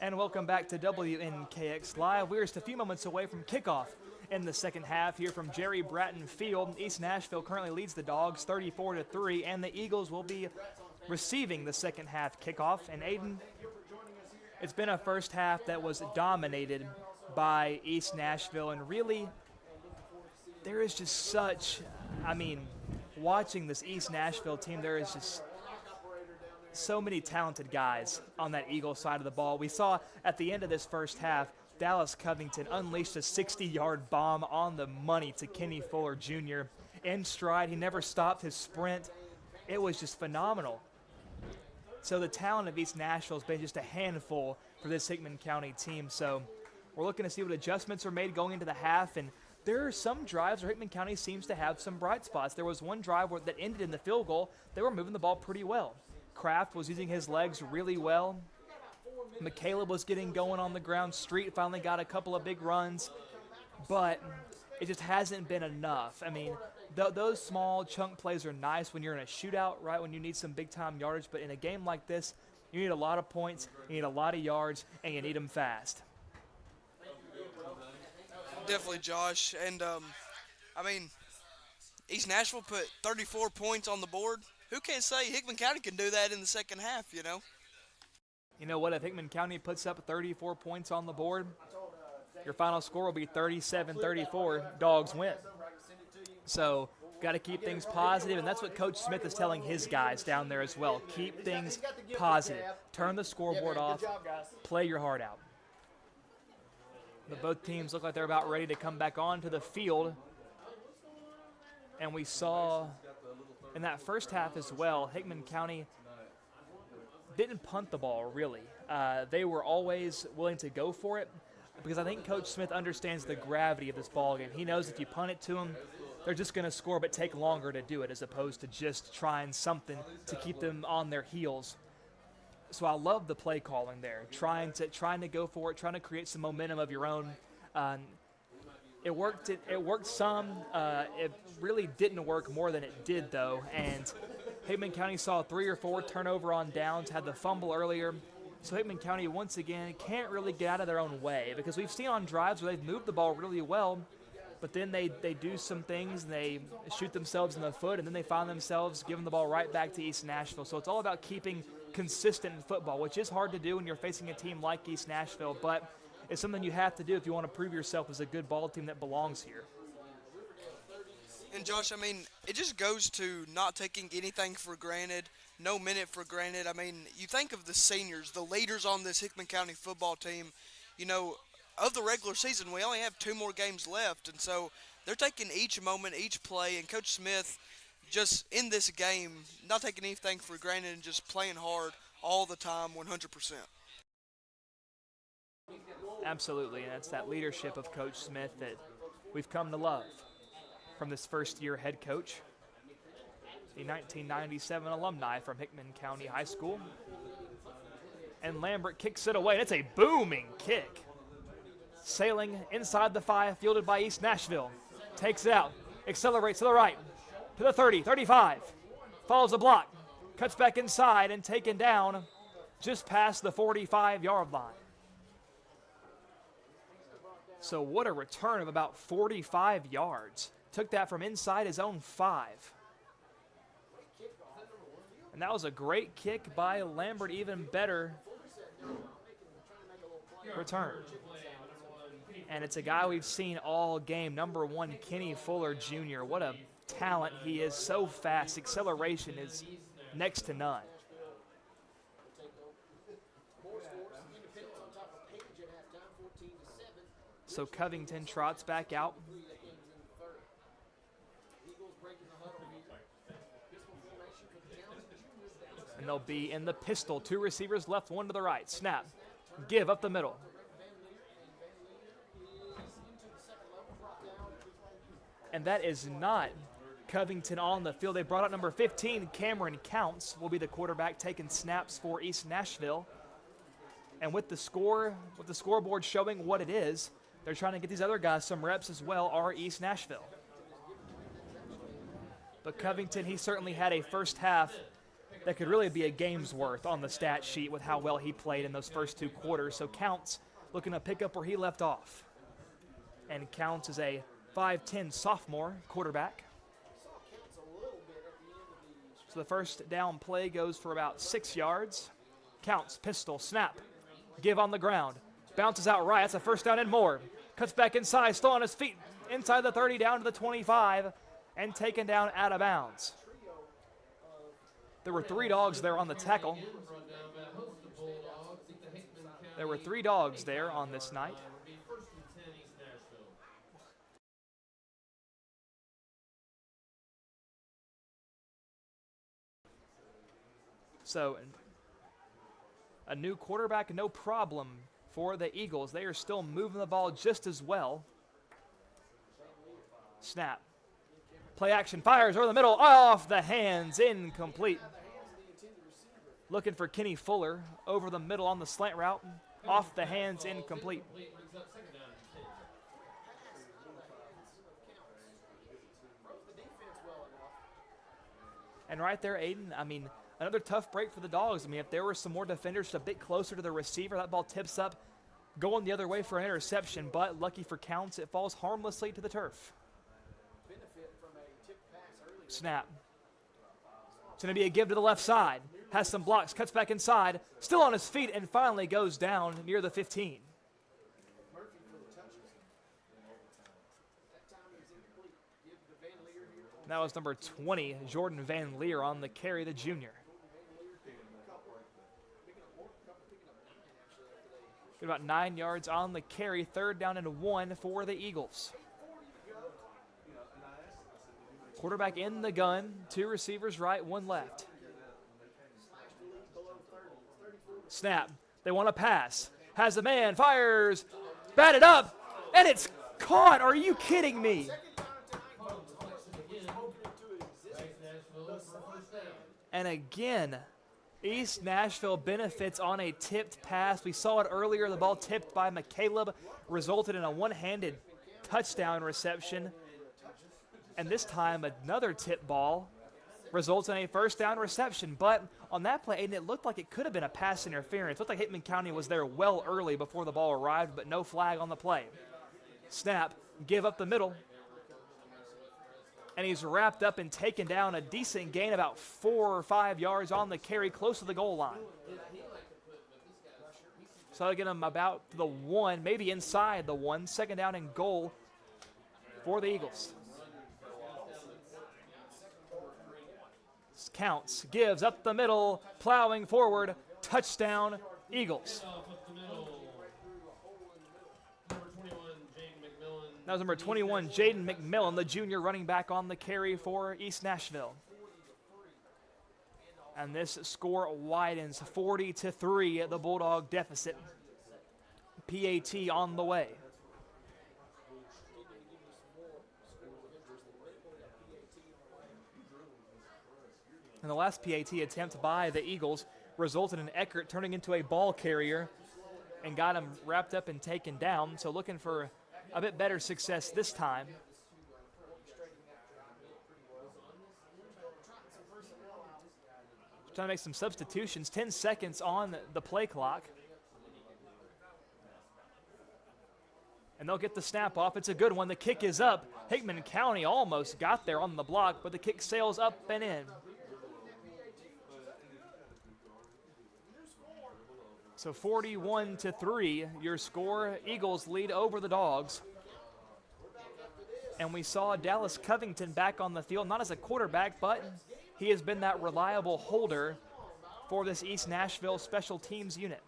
And welcome back to WNKX Live. We're just a few moments away from kickoff in the second half here from Jerry Bratton Field. East Nashville currently leads the Dogs 34-3, and the Eagles will be receiving the second half kickoff. And Aiden, it's been a first half that was dominated by East Nashville, and really there is just such, watching this East Nashville team, there is just so many talented guys on that Eagles side of the ball. We saw at the end of this first half, Dallas Covington unleashed a 60-yard bomb on the money to Kenny Fuller Jr. in stride. He never stopped his sprint. It was just phenomenal. So the talent of East Nashville has been just a handful for this Hickman County team. So we're looking to see what adjustments are made going into the half. And there are some drives where Hickman County seems to have some bright spots. There was one drive that ended in the field goal. They were moving the ball pretty well. Kraft was using his legs really well. McCaleb was getting going on the ground. Street finally got a couple of big runs, but it just hasn't been enough. Those small chunk plays are nice when you're in a shootout, right, when you need some big-time yardage, but in a game like this, you need a lot of points, you need a lot of yards, and you need them fast. Definitely, Josh. And, East Nashville put 34 points on the board. Who can say Hickman County can do that in the second half, you know? You know what? If Hickman County puts up 34 points on the board, your final score will be 37-34. Dogs win. So got to keep things positive, and that's what Coach Smith is telling his guys down there as well. Keep things positive. Turn the scoreboard off. Play your heart out. But both teams look like they're about ready to come back onto the field. And we saw in that first half as well, Hickman County didn't punt the ball, really. They were always willing to go for it because I think Coach Smith understands the gravity of this ball game. He knows if you punt it to them, they're just going to score but take longer to do it as opposed to just trying something to keep them on their heels. So I love the play calling there, trying to go for it, trying to create some momentum of your own. It worked. It worked some. It really didn't work more than it did, though. And Hickman County saw 3 or 4 turnover on downs, had the fumble earlier. So Hickman County, once again, can't really get out of their own way because we've seen on drives where they've moved the ball really well, but then they do some things and they shoot themselves in the foot, and then they find themselves giving the ball right back to East Nashville. So it's all about keeping consistent in football, which is hard to do when you're facing a team like East Nashville, but it's something you have to do if you want to prove yourself as a good ball team that belongs here. And Josh, it just goes to not taking anything for granted, no minute for granted. You think of the seniors, the leaders on this Hickman County football team, of the regular season, we only have 2 more games left, and so they're taking each moment, each play, and Coach Smith just in this game, not taking anything for granted and just playing hard all the time, 100%. Absolutely, and that's that leadership of Coach Smith that we've come to love from this first-year head coach, the 1997 alumni from Hickman County High School. And Lambert kicks it away, and it's a booming kick. Sailing inside the 5, fielded by East Nashville. Takes it out, accelerates to the right, to the 30, 35. Follows the block, cuts back inside, and taken down just past the 45-yard line. So what a return of about 45 yards. Took that from inside his own 5. And that was a great kick by Lambert, even better return. And it's a guy we've seen all game, number 1, Kenny Fuller Jr. What a talent he is, so fast. Acceleration is next to none. So Covington trots back out. And they'll be in the pistol. 2 receivers left, 1 to the right. Snap. Give up the middle. And that is not Covington on the field. They brought out number 15, Cameron Counts, will be the quarterback taking snaps for East Nashville. And with the scoreboard showing what it is, they're trying to get these other guys some reps as well, are East Nashville. But Covington, he certainly had a first half that could really be a game's worth on the stat sheet with how well he played in those first 2 quarters. So Counts looking to pick up where he left off. And Counts is a 5'10 sophomore quarterback. So the first down play goes for about 6 yards. Counts, pistol, snap, give on the ground. Bounces out right. That's a first down and more. Cuts back inside, still on his feet. Inside the 30, down to the 25, and taken down out of bounds. There were 3 dogs there on the tackle. There were 3 dogs there on this night. So a new quarterback, no problem for the Eagles. They are still moving the ball just as well. Snap. Play action, fires over the middle, off the hands, incomplete. Looking for Kenny Fuller over the middle on the slant route, off the hands, incomplete. And right there, Aiden, I mean, another tough break for the Dogs. I mean, if there were some more defenders just a bit closer to the receiver, that ball tips up, going the other way for an interception, but lucky for Counts, it falls harmlessly to the turf. Snap. It's going to be a give to the left side. Has some blocks, cuts back inside, still on his feet, and finally goes down near the 15. That was number 20, Jordan Van Leer on the carry, the junior. Get about 9 yards on the carry, 3rd down and 1 for the Eagles. Quarterback in the gun, 2 receivers right, 1 left. Snap. They want to pass. Has a man, fires, batted up, and it's caught. Are you kidding me? And again, East Nashville benefits on a tipped pass. We saw it earlier. The ball tipped by McCaleb resulted in a one-handed touchdown reception. And this time, another tip ball results in a first down reception. But on that play, Aiden, it looked like it could have been a pass interference. It looked like Hickman County was there well early before the ball arrived, but no flag on the play. Snap, give up the middle. And he's wrapped up and taken down, a decent gain, about 4 or 5 yards on the carry, close to the goal line. So I'll get him about the 1, maybe inside the 1, 2nd down and goal for the Eagles. Counts, gives up the middle, plowing forward, touchdown, Eagles. That was number 21, Jaden McMillan, the junior running back on the carry for East Nashville. And this score widens 40-3 the Bulldog deficit. PAT on the way. And the last PAT attempt by the Eagles resulted in Eckert turning into a ball carrier and got him wrapped up and taken down. So looking for a bit better success this time. Trying to make some substitutions. 10 seconds on the play clock. And they'll get the snap off. It's a good one. The kick is up. Hickman County almost got there on the block, but the kick sails up and in. So 41-3, your score. Eagles lead over the Dogs. And we saw Dallas Covington back on the field, not as a quarterback, but he has been that reliable holder for this East Nashville special teams unit.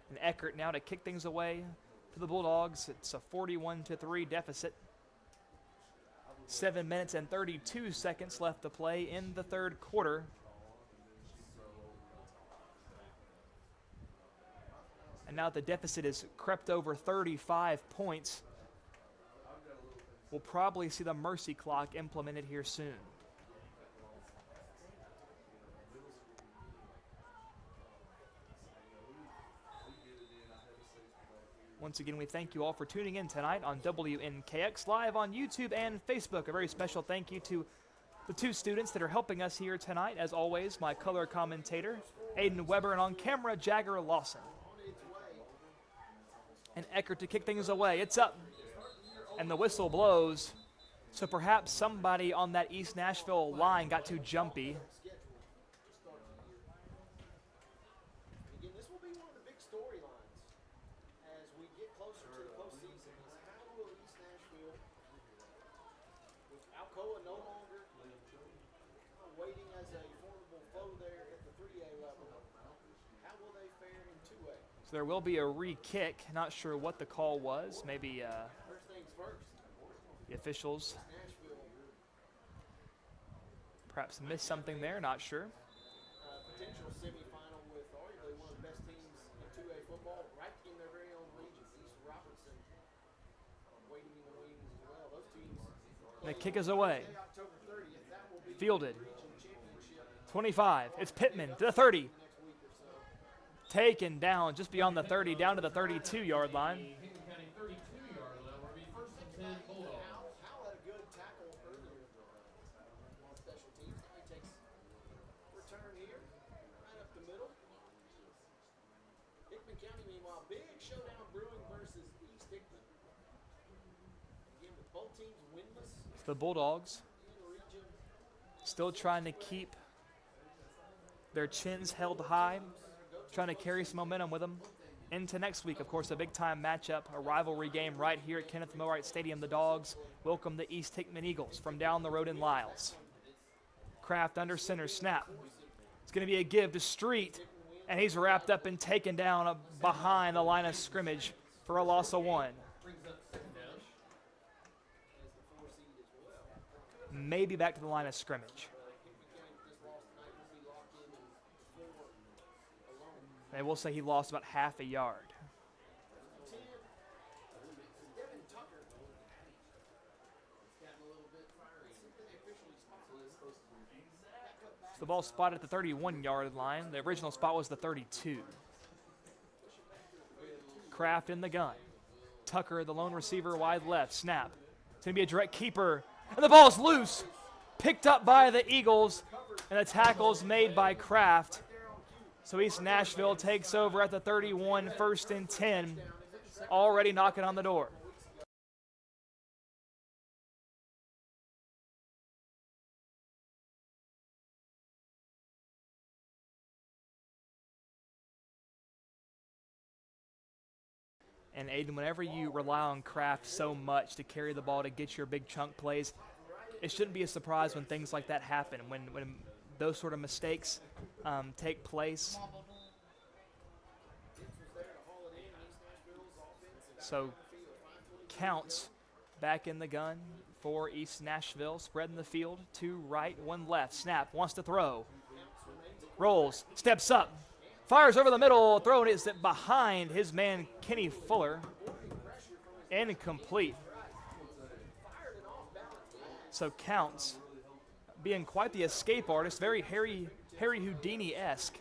And Eckert now to kick things away to the Bulldogs. It's a 41-3 deficit. 7 minutes and 32 seconds left to play in the third quarter. And now the deficit has crept over 35 points. We'll probably see the mercy clock implemented here soon. Once again, we thank you all for tuning in tonight on WNKX Live on YouTube and Facebook. A very special thank you to the two students that are helping us here tonight. As always, my color commentator, Aiden Weber, and on camera, Jagger Lawson. And Eckert to kick things away. It's up, and the whistle blows. So perhaps somebody on that East Nashville line got too jumpy. Again, this will be one of the big storylines as we get closer to the postseason. Is how will East Nashville, with Alcoa no longer waiting as a formidable foe there at the 3A level, how will they fare in 2A? So there will be a re-kick. Not sure what the call was. Maybe First things first. the officials Nashville perhaps missed something there. Not sure. potential semifinal with arguably one of the best teams in 2A football, right in their very own region. East Robertson waiting in the wings as well. Those teams. And the kick is away. October 30th. That will be Fielded. region championship 25. It's Pittman to the 30. next week or so. Taken down just beyond the 30, down to the 32-yard line. Hingham County 32-yard line will be first and 10 Bulldogs. Hal had a good tackle earlier on special teams. Now he takes return here, right up the middle. Hickman County, meanwhile, big showdown brewing versus East Hickman. Again, with both teams winless The Bulldogs in the region. still trying to keep their chins held high, trying to carry some momentum with them into next week. Of course, a big-time matchup, a rivalry game right here at Kenneth Millwright Stadium. The Dogs welcome the East Hickman Eagles from down the road in Lyles. Kraft under center, snap. It's going to be a give to Street, and he's wrapped up and taken down behind the line of scrimmage for a loss of 1. Brings up second down. Maybe back to the line of scrimmage. They will say he lost about half a yard. So the ball spotted at the 31-yard line. The original spot was the 32. Kraft in the gun. Tucker, the lone receiver, wide left. Snap. It's going to be a direct keeper. And the ball's loose. Picked up by the Eagles. And the tackle's made by Kraft. So East Nashville takes over at the 31, first and 10, already knocking on the door. And Aiden, whenever you rely on Kraft so much to carry the ball to get your big chunk plays, it shouldn't be a surprise when things like that happen, when those sort of mistakes take place. So counts back in the gun for East Nashville, spreading the field, 2 right, 1 left. Snap, wants to throw. Rolls, steps up, fires over the middle, throwing it behind his man Kenny Fuller. Incomplete. So counts being quite the escape artist, very Harry Houdini-esque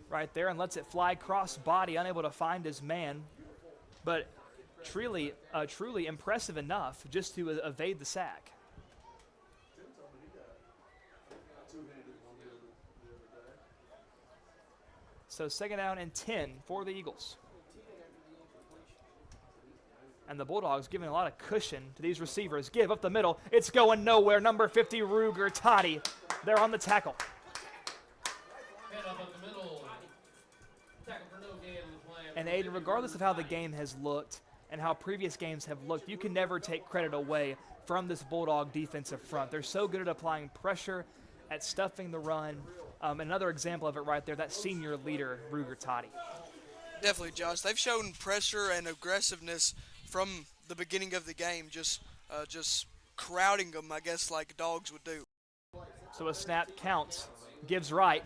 right there, and lets it fly cross body, unable to find his man, but truly impressive enough just to evade the sack. So second down and 10 for the Eagles. And the Bulldogs giving a lot of cushion to these receivers. Give up the middle. It's going nowhere. Number 50, Ruger Toddy. They're on the tackle. Head up the middle. Tackle for no gain on the play. And Aiden, regardless of how the game has looked and how previous games have looked, you can never take credit away from this Bulldog defensive front. They're so good at applying pressure, at stuffing the run. Another example of it right there, that senior leader, Ruger Toddy. Definitely, Josh. They've shown pressure and aggressiveness from the beginning of the game, just crowding them, I guess, like dogs would do. So a snap counts, gives right,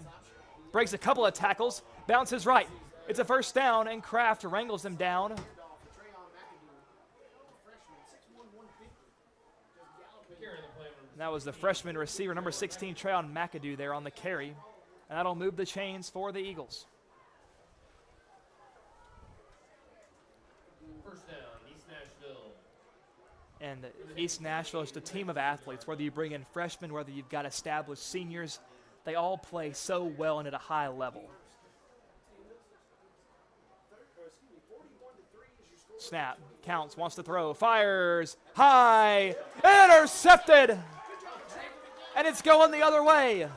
breaks a couple of tackles, bounces right. It's a first down, and Kraft wrangles him down. And that was the freshman receiver, number 16, Trayon McAdoo there on the carry. And that'll move the chains for the Eagles. And East Nashville is a team of athletes. Whether you bring in freshmen, whether you've got established seniors, they all play so well and at a high level. Snap, counts, wants to throw, fires, high, intercepted! And it's going the other way.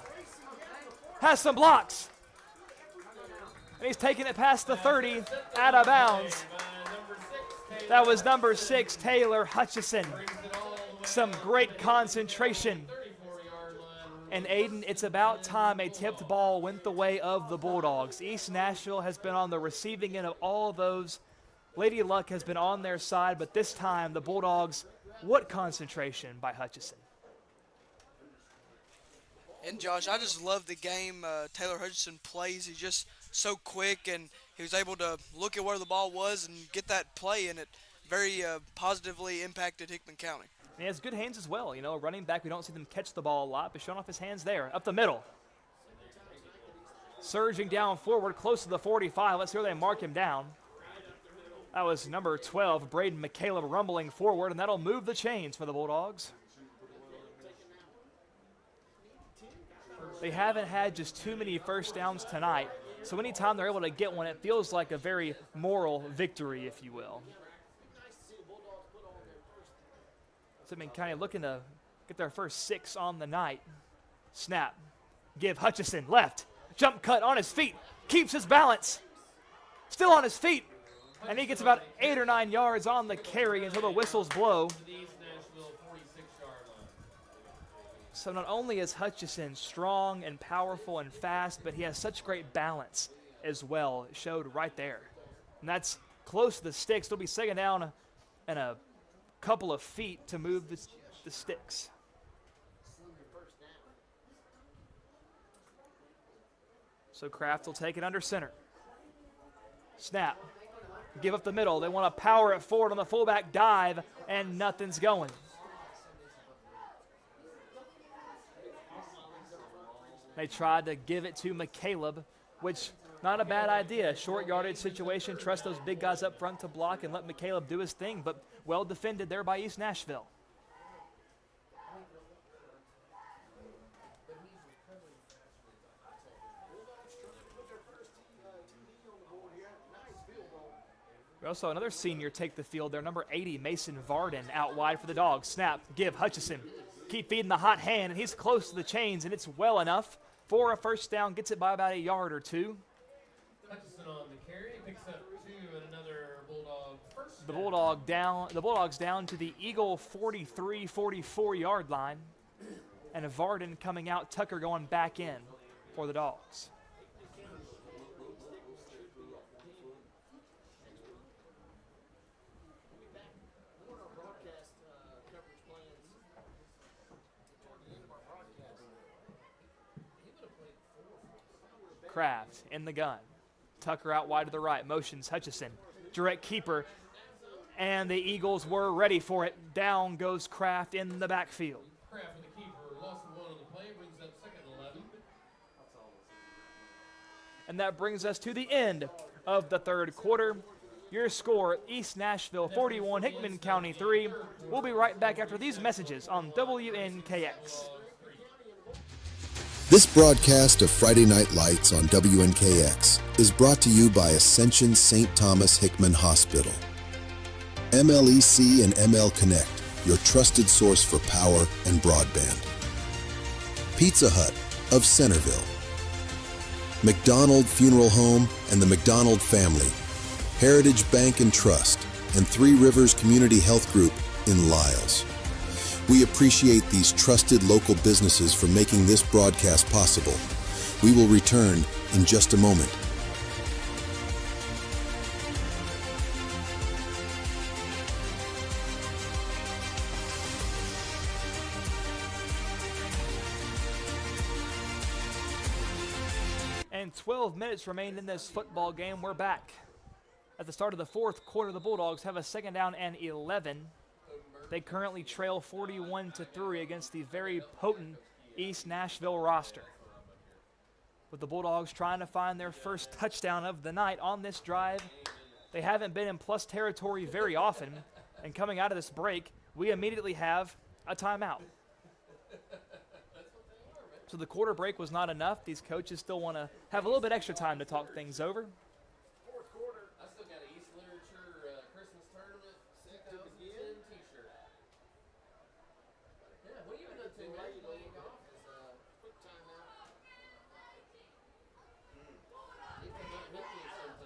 Has some blocks. And he's taking it past the 30, out of bounds. That was number 6, Taylor Hutchison. Some great concentration. And Aiden, it's about time a tipped ball went the way of the Bulldogs. East Nashville has been on the receiving end of all those. Lady Luck has been on their side, but this time the Bulldogs, what concentration by Hutchison. And Josh, I just love the game Taylor Hutchison plays. He's just so quick, and he was able to look at where the ball was and get that play, and it very positively impacted Hickman County. And he has good hands as well. You know, running back, we don't see them catch the ball a lot, but showing off his hands there. Up the middle. Surging down forward, close to the 45. Let's see where they mark him down. That was number 12, Braden McCaleb, rumbling forward, and that'll move the chains for the Bulldogs. They haven't had just too many first downs tonight, so anytime they're able to get one, it feels like a very moral victory, if you will. So Hickman County looking to get their first 6 on the night. Snap. Give Hutchison left. Jump cut on his feet. Keeps his balance. Still on his feet. And he gets about 8 or 9 yards on the carry until the whistles blow. So not only is Hutchison strong and powerful and fast, but he has such great balance as well. It showed right there. And that's close to the sticks. They'll be second down and a couple of feet to move the sticks. So Kraft will take it under center. Snap. Give up the middle. They want to power it forward on the fullback dive, and nothing's going. They tried to give it to McCaleb, which not a bad idea. Short yardage situation. Trust those big guys up front to block and let McCaleb do his thing, but well defended there by East Nashville. We also saw another senior take the field there, number 80, Mason Varden, out wide for the Dogs. Snap, give Hutchison. Keep feeding the hot hand, and he's close to the chains, and it's well enough for a first down. Gets it by about a yard or two. Hutchison on the carry, picks up 2 and another Bulldog first The Bulldogs down to the Eagle 43, 44-yard line, and Varden coming out, Tucker going back in for the Dogs. Kraft in the gun. Tucker out wide to the right. Motions Hutchison. Direct keeper. And the Eagles were ready for it. Down goes Kraft in the backfield. Kraft with the keeper. Loss of 1 on the play. Brings up 2nd and 11. And that brings us to the end of the third quarter. Your score, East Nashville 41, Hickman County 3. We'll be right back after these messages on WNKX. This broadcast of Friday Night Lights on WNKX is brought to you by Ascension St. Thomas Hickman Hospital. MLEC and ML Connect, your trusted source for power and broadband. Pizza Hut of Centerville. McDonald Funeral Home and the McDonald Family. Heritage Bank and Trust, and Three Rivers Community Health Group in Lyles. We appreciate these trusted local businesses for making this broadcast possible. We will return in just a moment. And 12 minutes remain in this football game. We're back. At the start of the fourth quarter, the Bulldogs have a second down and 11. They currently trail 41-3 against the very potent East Nashville roster. With the Bulldogs trying to find their first touchdown of the night on this drive, they haven't been in plus territory very often. And coming out of this break, we immediately have a timeout. So the quarter break was not enough. These coaches still want to have a little bit extra time to talk things over. Fourth quarter. I still got an East Literature Christmas tournament 2010 T-shirt. Yeah, what are you been up to, man? You playing golf? Quick timeout. You come out and hit me sometime.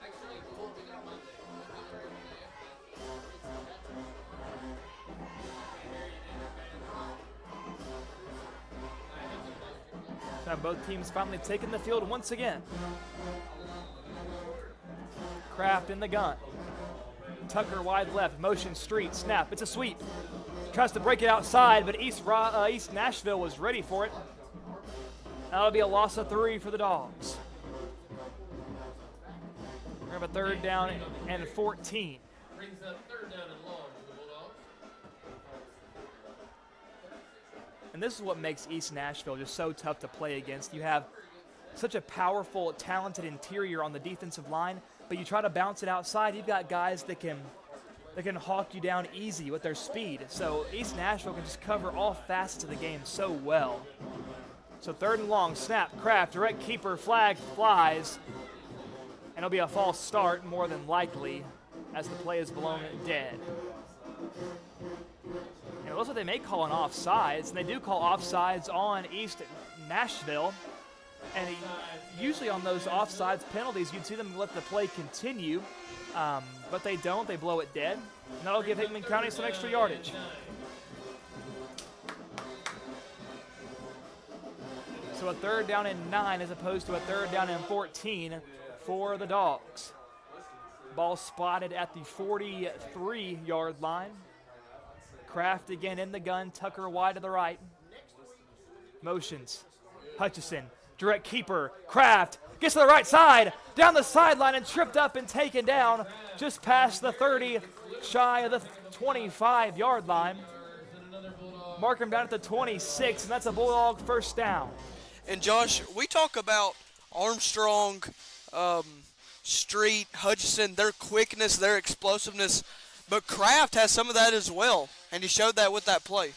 Actually, we won't be there Monday. We'll be there Monday after. Now both teams finally taking the field once again. Kraft in the gun. Tucker wide left, motion street, snap, it's a sweep. Tries to break it outside, but East Nashville was ready for it. That'll be a loss of 3 for the Dogs. We have a third down and 14. Brings up third down and long for the Bulldogs. And this is what makes East Nashville just so tough to play against. You have such a powerful, talented interior on the defensive line, but you try to bounce it outside, you've got guys that can hawk you down easy with their speed. So East Nashville can just cover all facets of the game so well. So third and long, snap, Kraft, direct keeper, flag flies. And it'll be a false start more than likely as the play is blown dead. And it looks like they may call an offsides, and they do call offsides on East Nashville. And usually on those offsides penalties, you'd see them let the play continue, but they don't. They blow it dead, and that'll give Hickman County some extra yardage. So a third down and 9 as opposed to a third down and 14 for the Dogs. Ball spotted at the 43-yard line. Kraft again in the gun, Tucker wide to the right. Motions, Hutchison, direct keeper, Kraft, gets to the right side, down the sideline and tripped up and taken down just past the 30, shy of the 25-yard line. Mark him down at the 26, and that's a Bulldog first down. And Josh, we talk about Armstrong, Street, Hutchison, their quickness, their explosiveness, but Kraft has some of that as well, and he showed that with that play.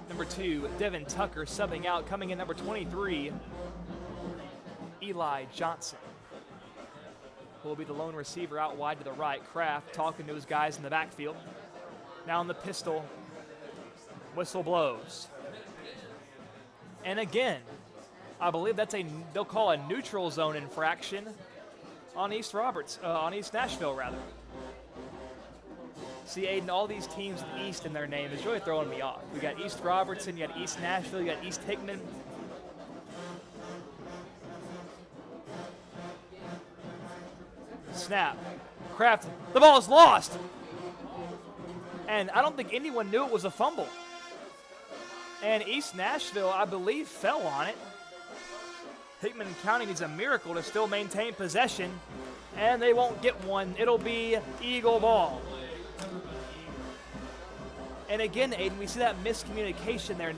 Number 2, Devin Tucker subbing out, coming in number 23, Eli Johnson. Will be the lone receiver out wide to the right. Kraft talking to his guys in the backfield. Now in the pistol, whistle blows. And again, I believe they'll call a neutral zone infraction on East Nashville rather. See, Aiden, all these teams with East in their name is really throwing me off. We got East Robertson, you got East Nashville, you got East Hickman. Snap. Kraft, the ball is lost. And I don't think anyone knew it was a fumble. And East Nashville, I believe, fell on it. Hickman County needs a miracle to still maintain possession, and they won't get one. It'll be Eagle ball. And again, Aiden, we see that miscommunication there.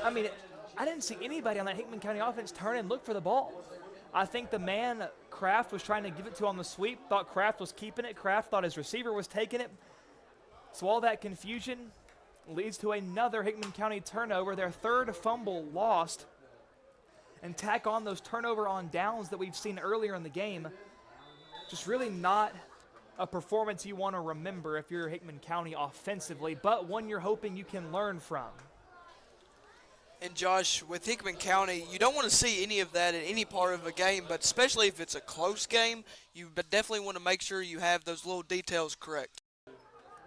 I didn't see anybody on that Hickman County offense turn and look for the ball. I think the man Kraft was trying to give it to on the sweep thought Kraft was keeping it. Kraft thought his receiver was taking it. So all that confusion leads to another Hickman County turnover, their third fumble lost. And tack on those turnover on downs that we've seen earlier in the game. Just really not a performance you want to remember if you're Hickman County offensively, but one you're hoping you can learn from. And Josh, with Hickman County, you don't want to see any of that in any part of a game, but especially if it's a close game, you definitely want to make sure you have those little details correct.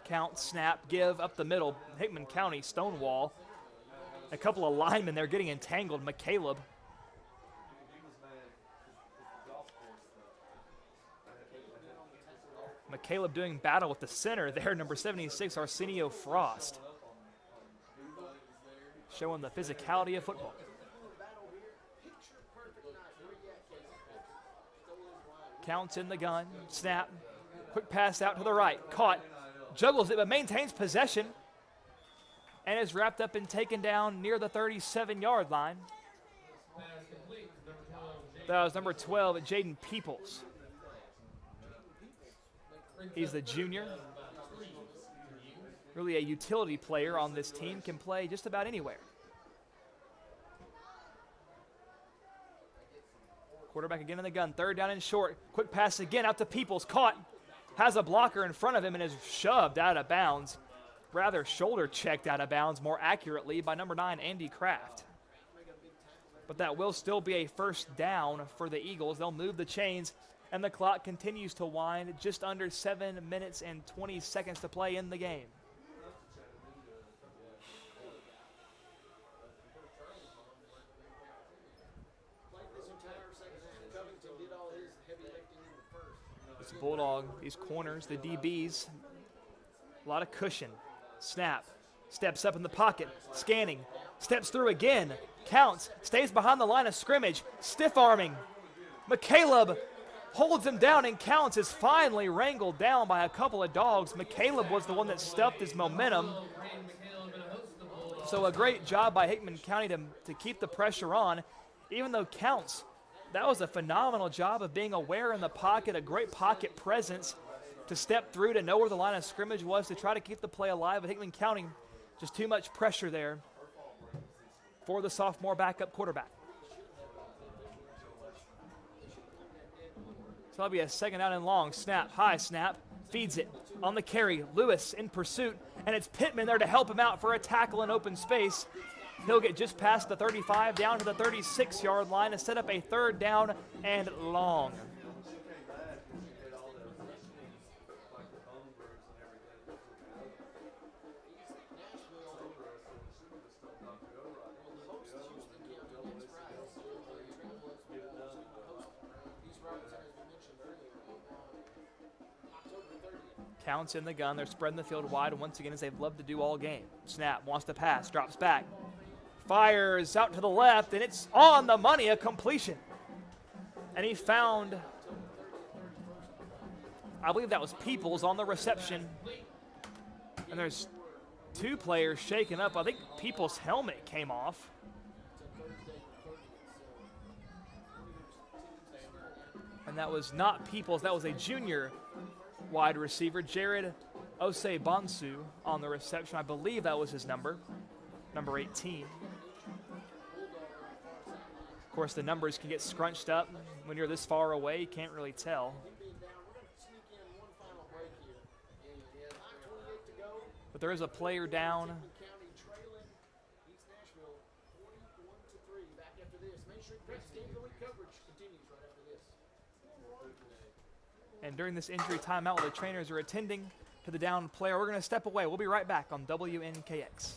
Count, snap, give, up the middle. Hickman County, Stonewall. A couple of linemen there getting entangled. McCaleb. McCaleb doing battle with the center there, number 76, Arsenio Frost. Showing the physicality of football. Counts in the gun, snap, quick pass out to the right, caught, juggles it but maintains possession and is wrapped up and taken down near the 37-yard line. Pass complete to number 12, That was number 12, Jaden Peoples. He's the junior. Really a utility player on this team, can play just about anywhere. Quarterback again in the gun, third down and short. Quick pass again out to Peoples, caught. Has a blocker in front of him and is shoved out of bounds. Rather shoulder checked out of bounds more accurately by number 9, Andy Kraft. But that will still be a first down for the Eagles. They'll move the chains, and the clock continues to wind. Just under 7 minutes and 20 seconds to play in the game. This Bulldog, these corners, the DBs, a lot of cushion. Snap, steps up in the pocket, scanning, steps through again, counts, stays behind the line of scrimmage, stiff arming. McCaleb holds him down and counts, is finally wrangled down by a couple of dogs. McCaleb was the one that stuffed his momentum. So a great job by Hickman County to keep the pressure on, even though counts. That was a phenomenal job of being aware in the pocket, a great pocket presence to step through, to know where the line of scrimmage was, to try to keep the play alive. But Hickman County, just too much pressure there for the sophomore backup quarterback. So that'll be a second down and long. Snap, high snap, feeds it on the carry. Lewis in pursuit, and it's Pittman there to help him out for a tackle in open space. He'll get just past the 35 down to the 36-yard line to set up a third down and long. Counts in the gun. They're spreading the field wide once again, as they've loved to do all game. Snap, wants to pass, drops back. Fires out to the left, and it's on the money, a completion. And he found, I believe that was Peoples on the reception. And there's two players shaken up. I think Peoples' helmet came off. And that was not Peoples, that was a junior wide receiver, Jared Osei Bonsu, on the reception. I believe that was his number 18. Of course, the numbers can get scrunched up when you're this far away. You can't really tell. But there is a player down. And during this injury timeout, while the trainers are attending to the down player, we're going to step away. We'll be right back on WNKX.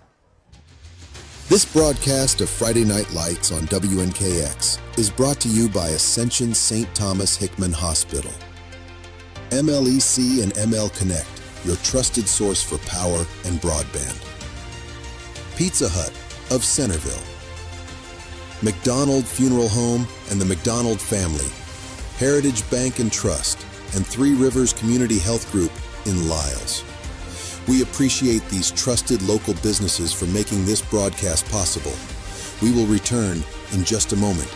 This broadcast of Friday Night Lights on WNKX is brought to you by Ascension St. Thomas Hickman Hospital. MLEC and ML Connect, your trusted source for power and broadband. Pizza Hut of Centerville. McDonald Funeral Home and the McDonald family. Heritage Bank and Trust, and Three Rivers Community Health Group in Lyles. We appreciate these trusted local businesses for making this broadcast possible. We will return in just a moment.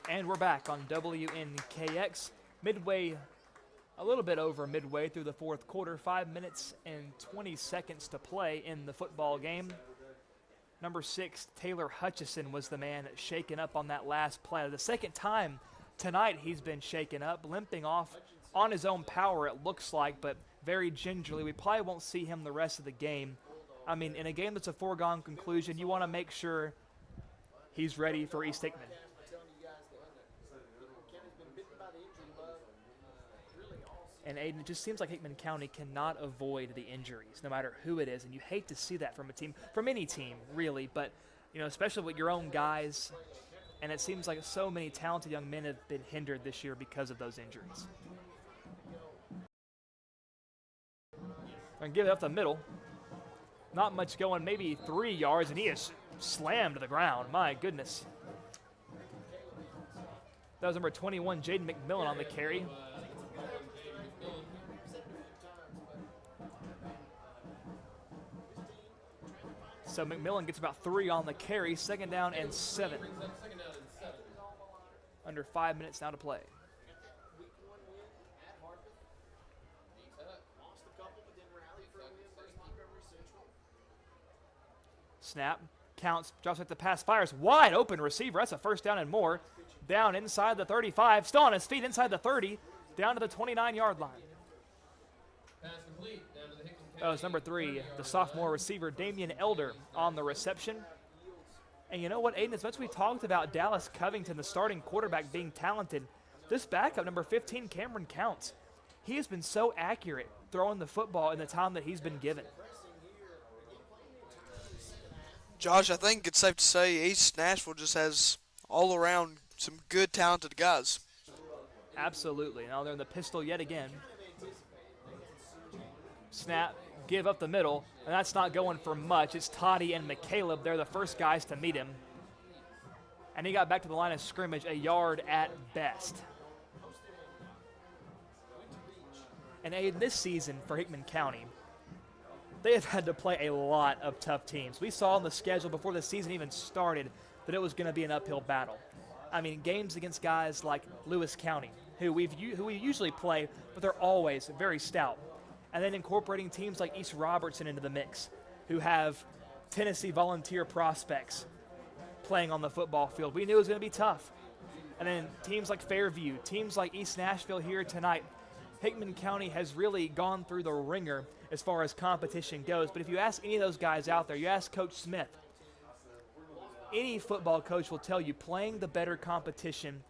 And we're back on WNKX, a little bit over midway through the fourth quarter, 5 minutes and 20 seconds to play in the football game. Number 6, Taylor Hutchison, was the man shaken up on that last play. The second time tonight he's been shaken up, limping off on his own power, it looks like, but very gingerly. We probably won't see him the rest of the game. I mean, in a game that's a foregone conclusion, you want to make sure he's ready for East Hickman. And Aiden, it just seems like Hickman County cannot avoid the injuries, no matter who it is. And you hate to see that from a team, from any team, really. But, you know, especially with your own guys. And it seems like so many talented young men have been hindered this year because of those injuries. And give it up the middle. Not much going, maybe 3 yards, and he is slammed to the ground. My goodness. That was number 21, Jaden McMillan on the carry. So McMillan gets about 3 on the carry, 2nd down and 7. Under 5 minutes now to play. Snap, counts, drops back the pass, fires, wide open receiver. That's a 1st down and more. Down inside the 35, still on his feet inside the 30, down to the 29-yard line. That was number 3, the sophomore receiver, Damian Elder, on the reception. And you know what, Aiden, as much as we talked about Dallas Covington, the starting quarterback, being talented, this backup, number 15, Cameron Counts, he has been so accurate throwing the football in the time that he's been given. Josh, I think it's safe to say East Nashville just has all around some good, talented guys. Absolutely. Now they're in the pistol yet again. Snap, give up the middle, and that's not going for much. It's Toddy and McCaleb. They're the first guys to meet him. And he got back to the line of scrimmage a yard at best. And Aiden, this season for Hickman County, they have had to play a lot of tough teams. We saw on the schedule before the season even started that it was going to be an uphill battle. I mean, games against guys like Lewis County, who we usually play, but they're always very stout. And then incorporating teams like East Robertson into the mix, who have Tennessee Volunteer prospects playing on the football field. We knew it was going to be tough. And then teams like Fairview, teams like East Nashville here tonight. Hickman County has really gone through the ringer as far as competition goes. But if you ask any of those guys out there, you ask Coach Smith, any football coach will tell you playing the better competition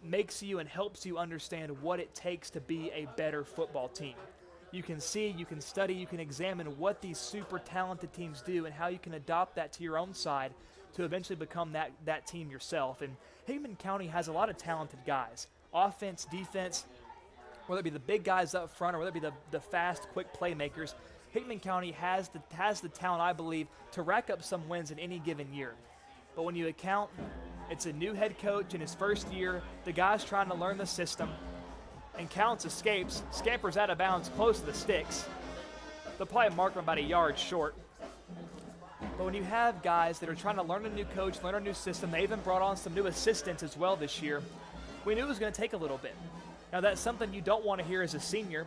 makes you and helps you understand what it takes to be a better football team. You can see, you can study, you can examine what these super talented teams do and how you can adopt that to your own side to eventually become that team yourself. And Hickman County has a lot of talented guys. Offense, defense, whether it be the big guys up front or whether it be the fast, quick playmakers, Hickman County has the talent, I believe, to rack up some wins in any given year. But when you account, it's a new head coach in his first year, the guy's trying to learn the system, and Counts escapes, scampers out of bounds close to the sticks. The play marked him about a yard short. But when you have guys that are trying to learn a new coach, learn a new system, they even brought on some new assistants as well this year, we knew it was going to take a little bit. Now that's something you don't want to hear as a senior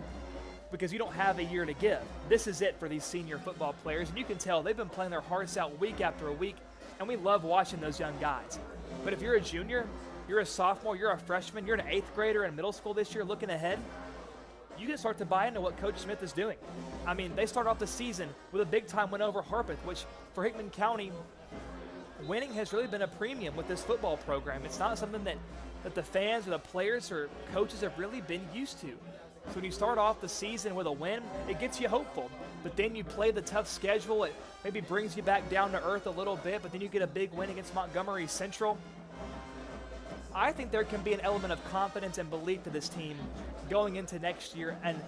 because you don't have a year to give. This is it for these senior football players, and you can tell they've been playing their hearts out week after week, and we love watching those young guys. But if you're a junior, you're a sophomore, you're a freshman, you're an 8th grader in middle school this year looking ahead, you can start to buy into what Coach Smith is doing. I mean, they started off the season with a big-time win over Harpeth, which for Hickman County, winning has really been a premium with this football program. It's not something that the fans or the players or coaches have really been used to. So when you start off the season with a win, it gets you hopeful. But then you play the tough schedule, it maybe brings you back down to earth a little bit, but then you get a big win against Montgomery Central. I think there can be an element of confidence and belief to this team going into next year, and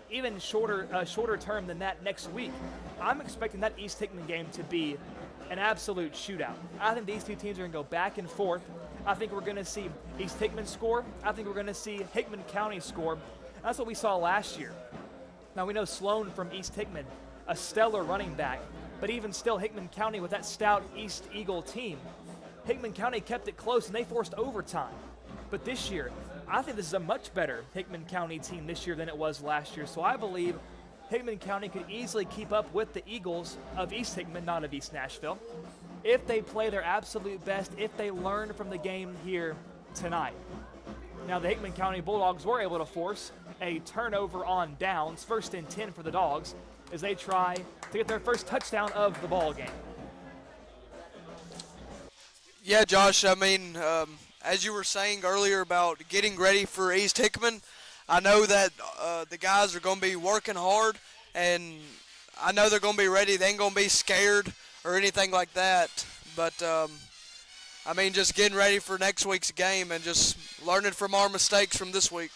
even shorter term than that next week. I'm expecting that East Hickman game to be an absolute shootout. I think these two teams are going to go back and forth. I think we're going to see East Hickman score. I think we're going to see Hickman County score. That's what we saw last year. Now we know Sloan from East Hickman, a stellar running back, but even still Hickman County with that stout East Eagle team, Hickman County kept it close and they forced overtime. But this year, I think this is a much better Hickman County team this year than it was last year. So I believe Hickman County could easily keep up with the Eagles of East Hickman, not of East Nashville, if they play their absolute best, if they learn from the game here tonight. Now the Hickman County Bulldogs were able to force a turnover on downs, 1st and 10 for the Dogs, as they try to get their first touchdown of the ball game. Yeah, Josh, I mean, as you were saying earlier about getting ready for East Hickman, I know that the guys are going to be working hard, and I know they're going to be ready. They ain't going to be scared or anything like that. But, I mean, just getting ready for next week's game and just learning from our mistakes from this week.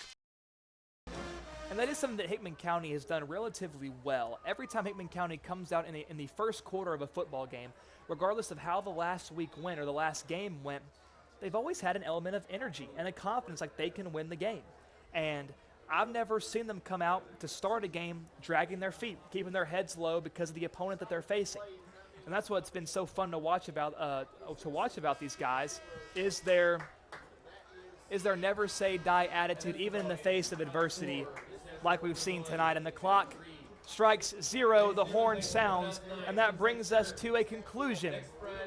And that is something that Hickman County has done relatively well. Every time Hickman County comes out in the first quarter of a football game, regardless of how the last week went or the last game went, they've always had an element of energy and a confidence like they can win the game. And I've never seen them come out to start a game dragging their feet, keeping their heads low because of the opponent that they're facing. And that's what's been so fun to watch about these guys is their never say die attitude, even in the face of adversity, like we've seen tonight. And the clock strikes 0, the horn sounds, and that brings us to a conclusion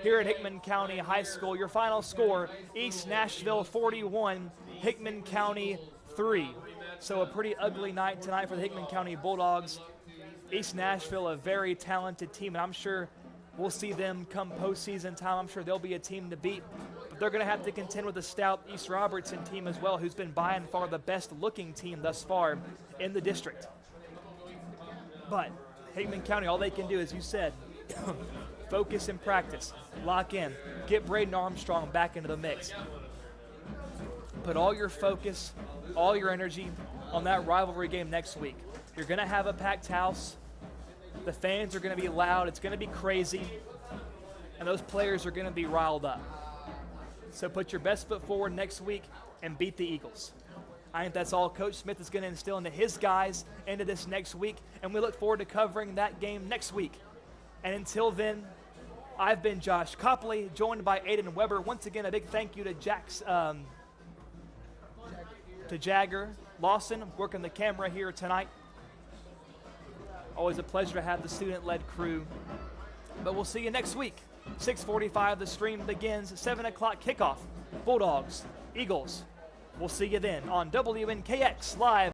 here at Hickman County High School. Your final score, East Nashville 41, Hickman County 3. So a pretty ugly night tonight for the Hickman County Bulldogs. East Nashville, a very talented team, and I'm sure we'll see them come postseason time. I'm sure they'll be a team to beat. But they're going to have to contend with the stout East Robertson team as well, who's been by and far the best-looking team thus far in the district. But Hickman County, all they can do, as you said, focus and practice, lock in, get Braden Armstrong back into the mix. Put all your focus, all your energy on that rivalry game next week. You're going to have a packed house. The fans are going to be loud. It's going to be crazy. And those players are going to be riled up. So put your best foot forward next week and beat the Eagles. I think that's all Coach Smith is going to instill into his guys into this next week, and we look forward to covering that game next week. And until then, I've been Josh Copley, joined by Aiden Weber. Once again, a big thank you to Jagger Lawson, working the camera here tonight. Always a pleasure to have the student-led crew. But we'll see you next week. 6:45, the stream begins. 7 o'clock kickoff. Bulldogs, Eagles. We'll see you then on WNKX Live.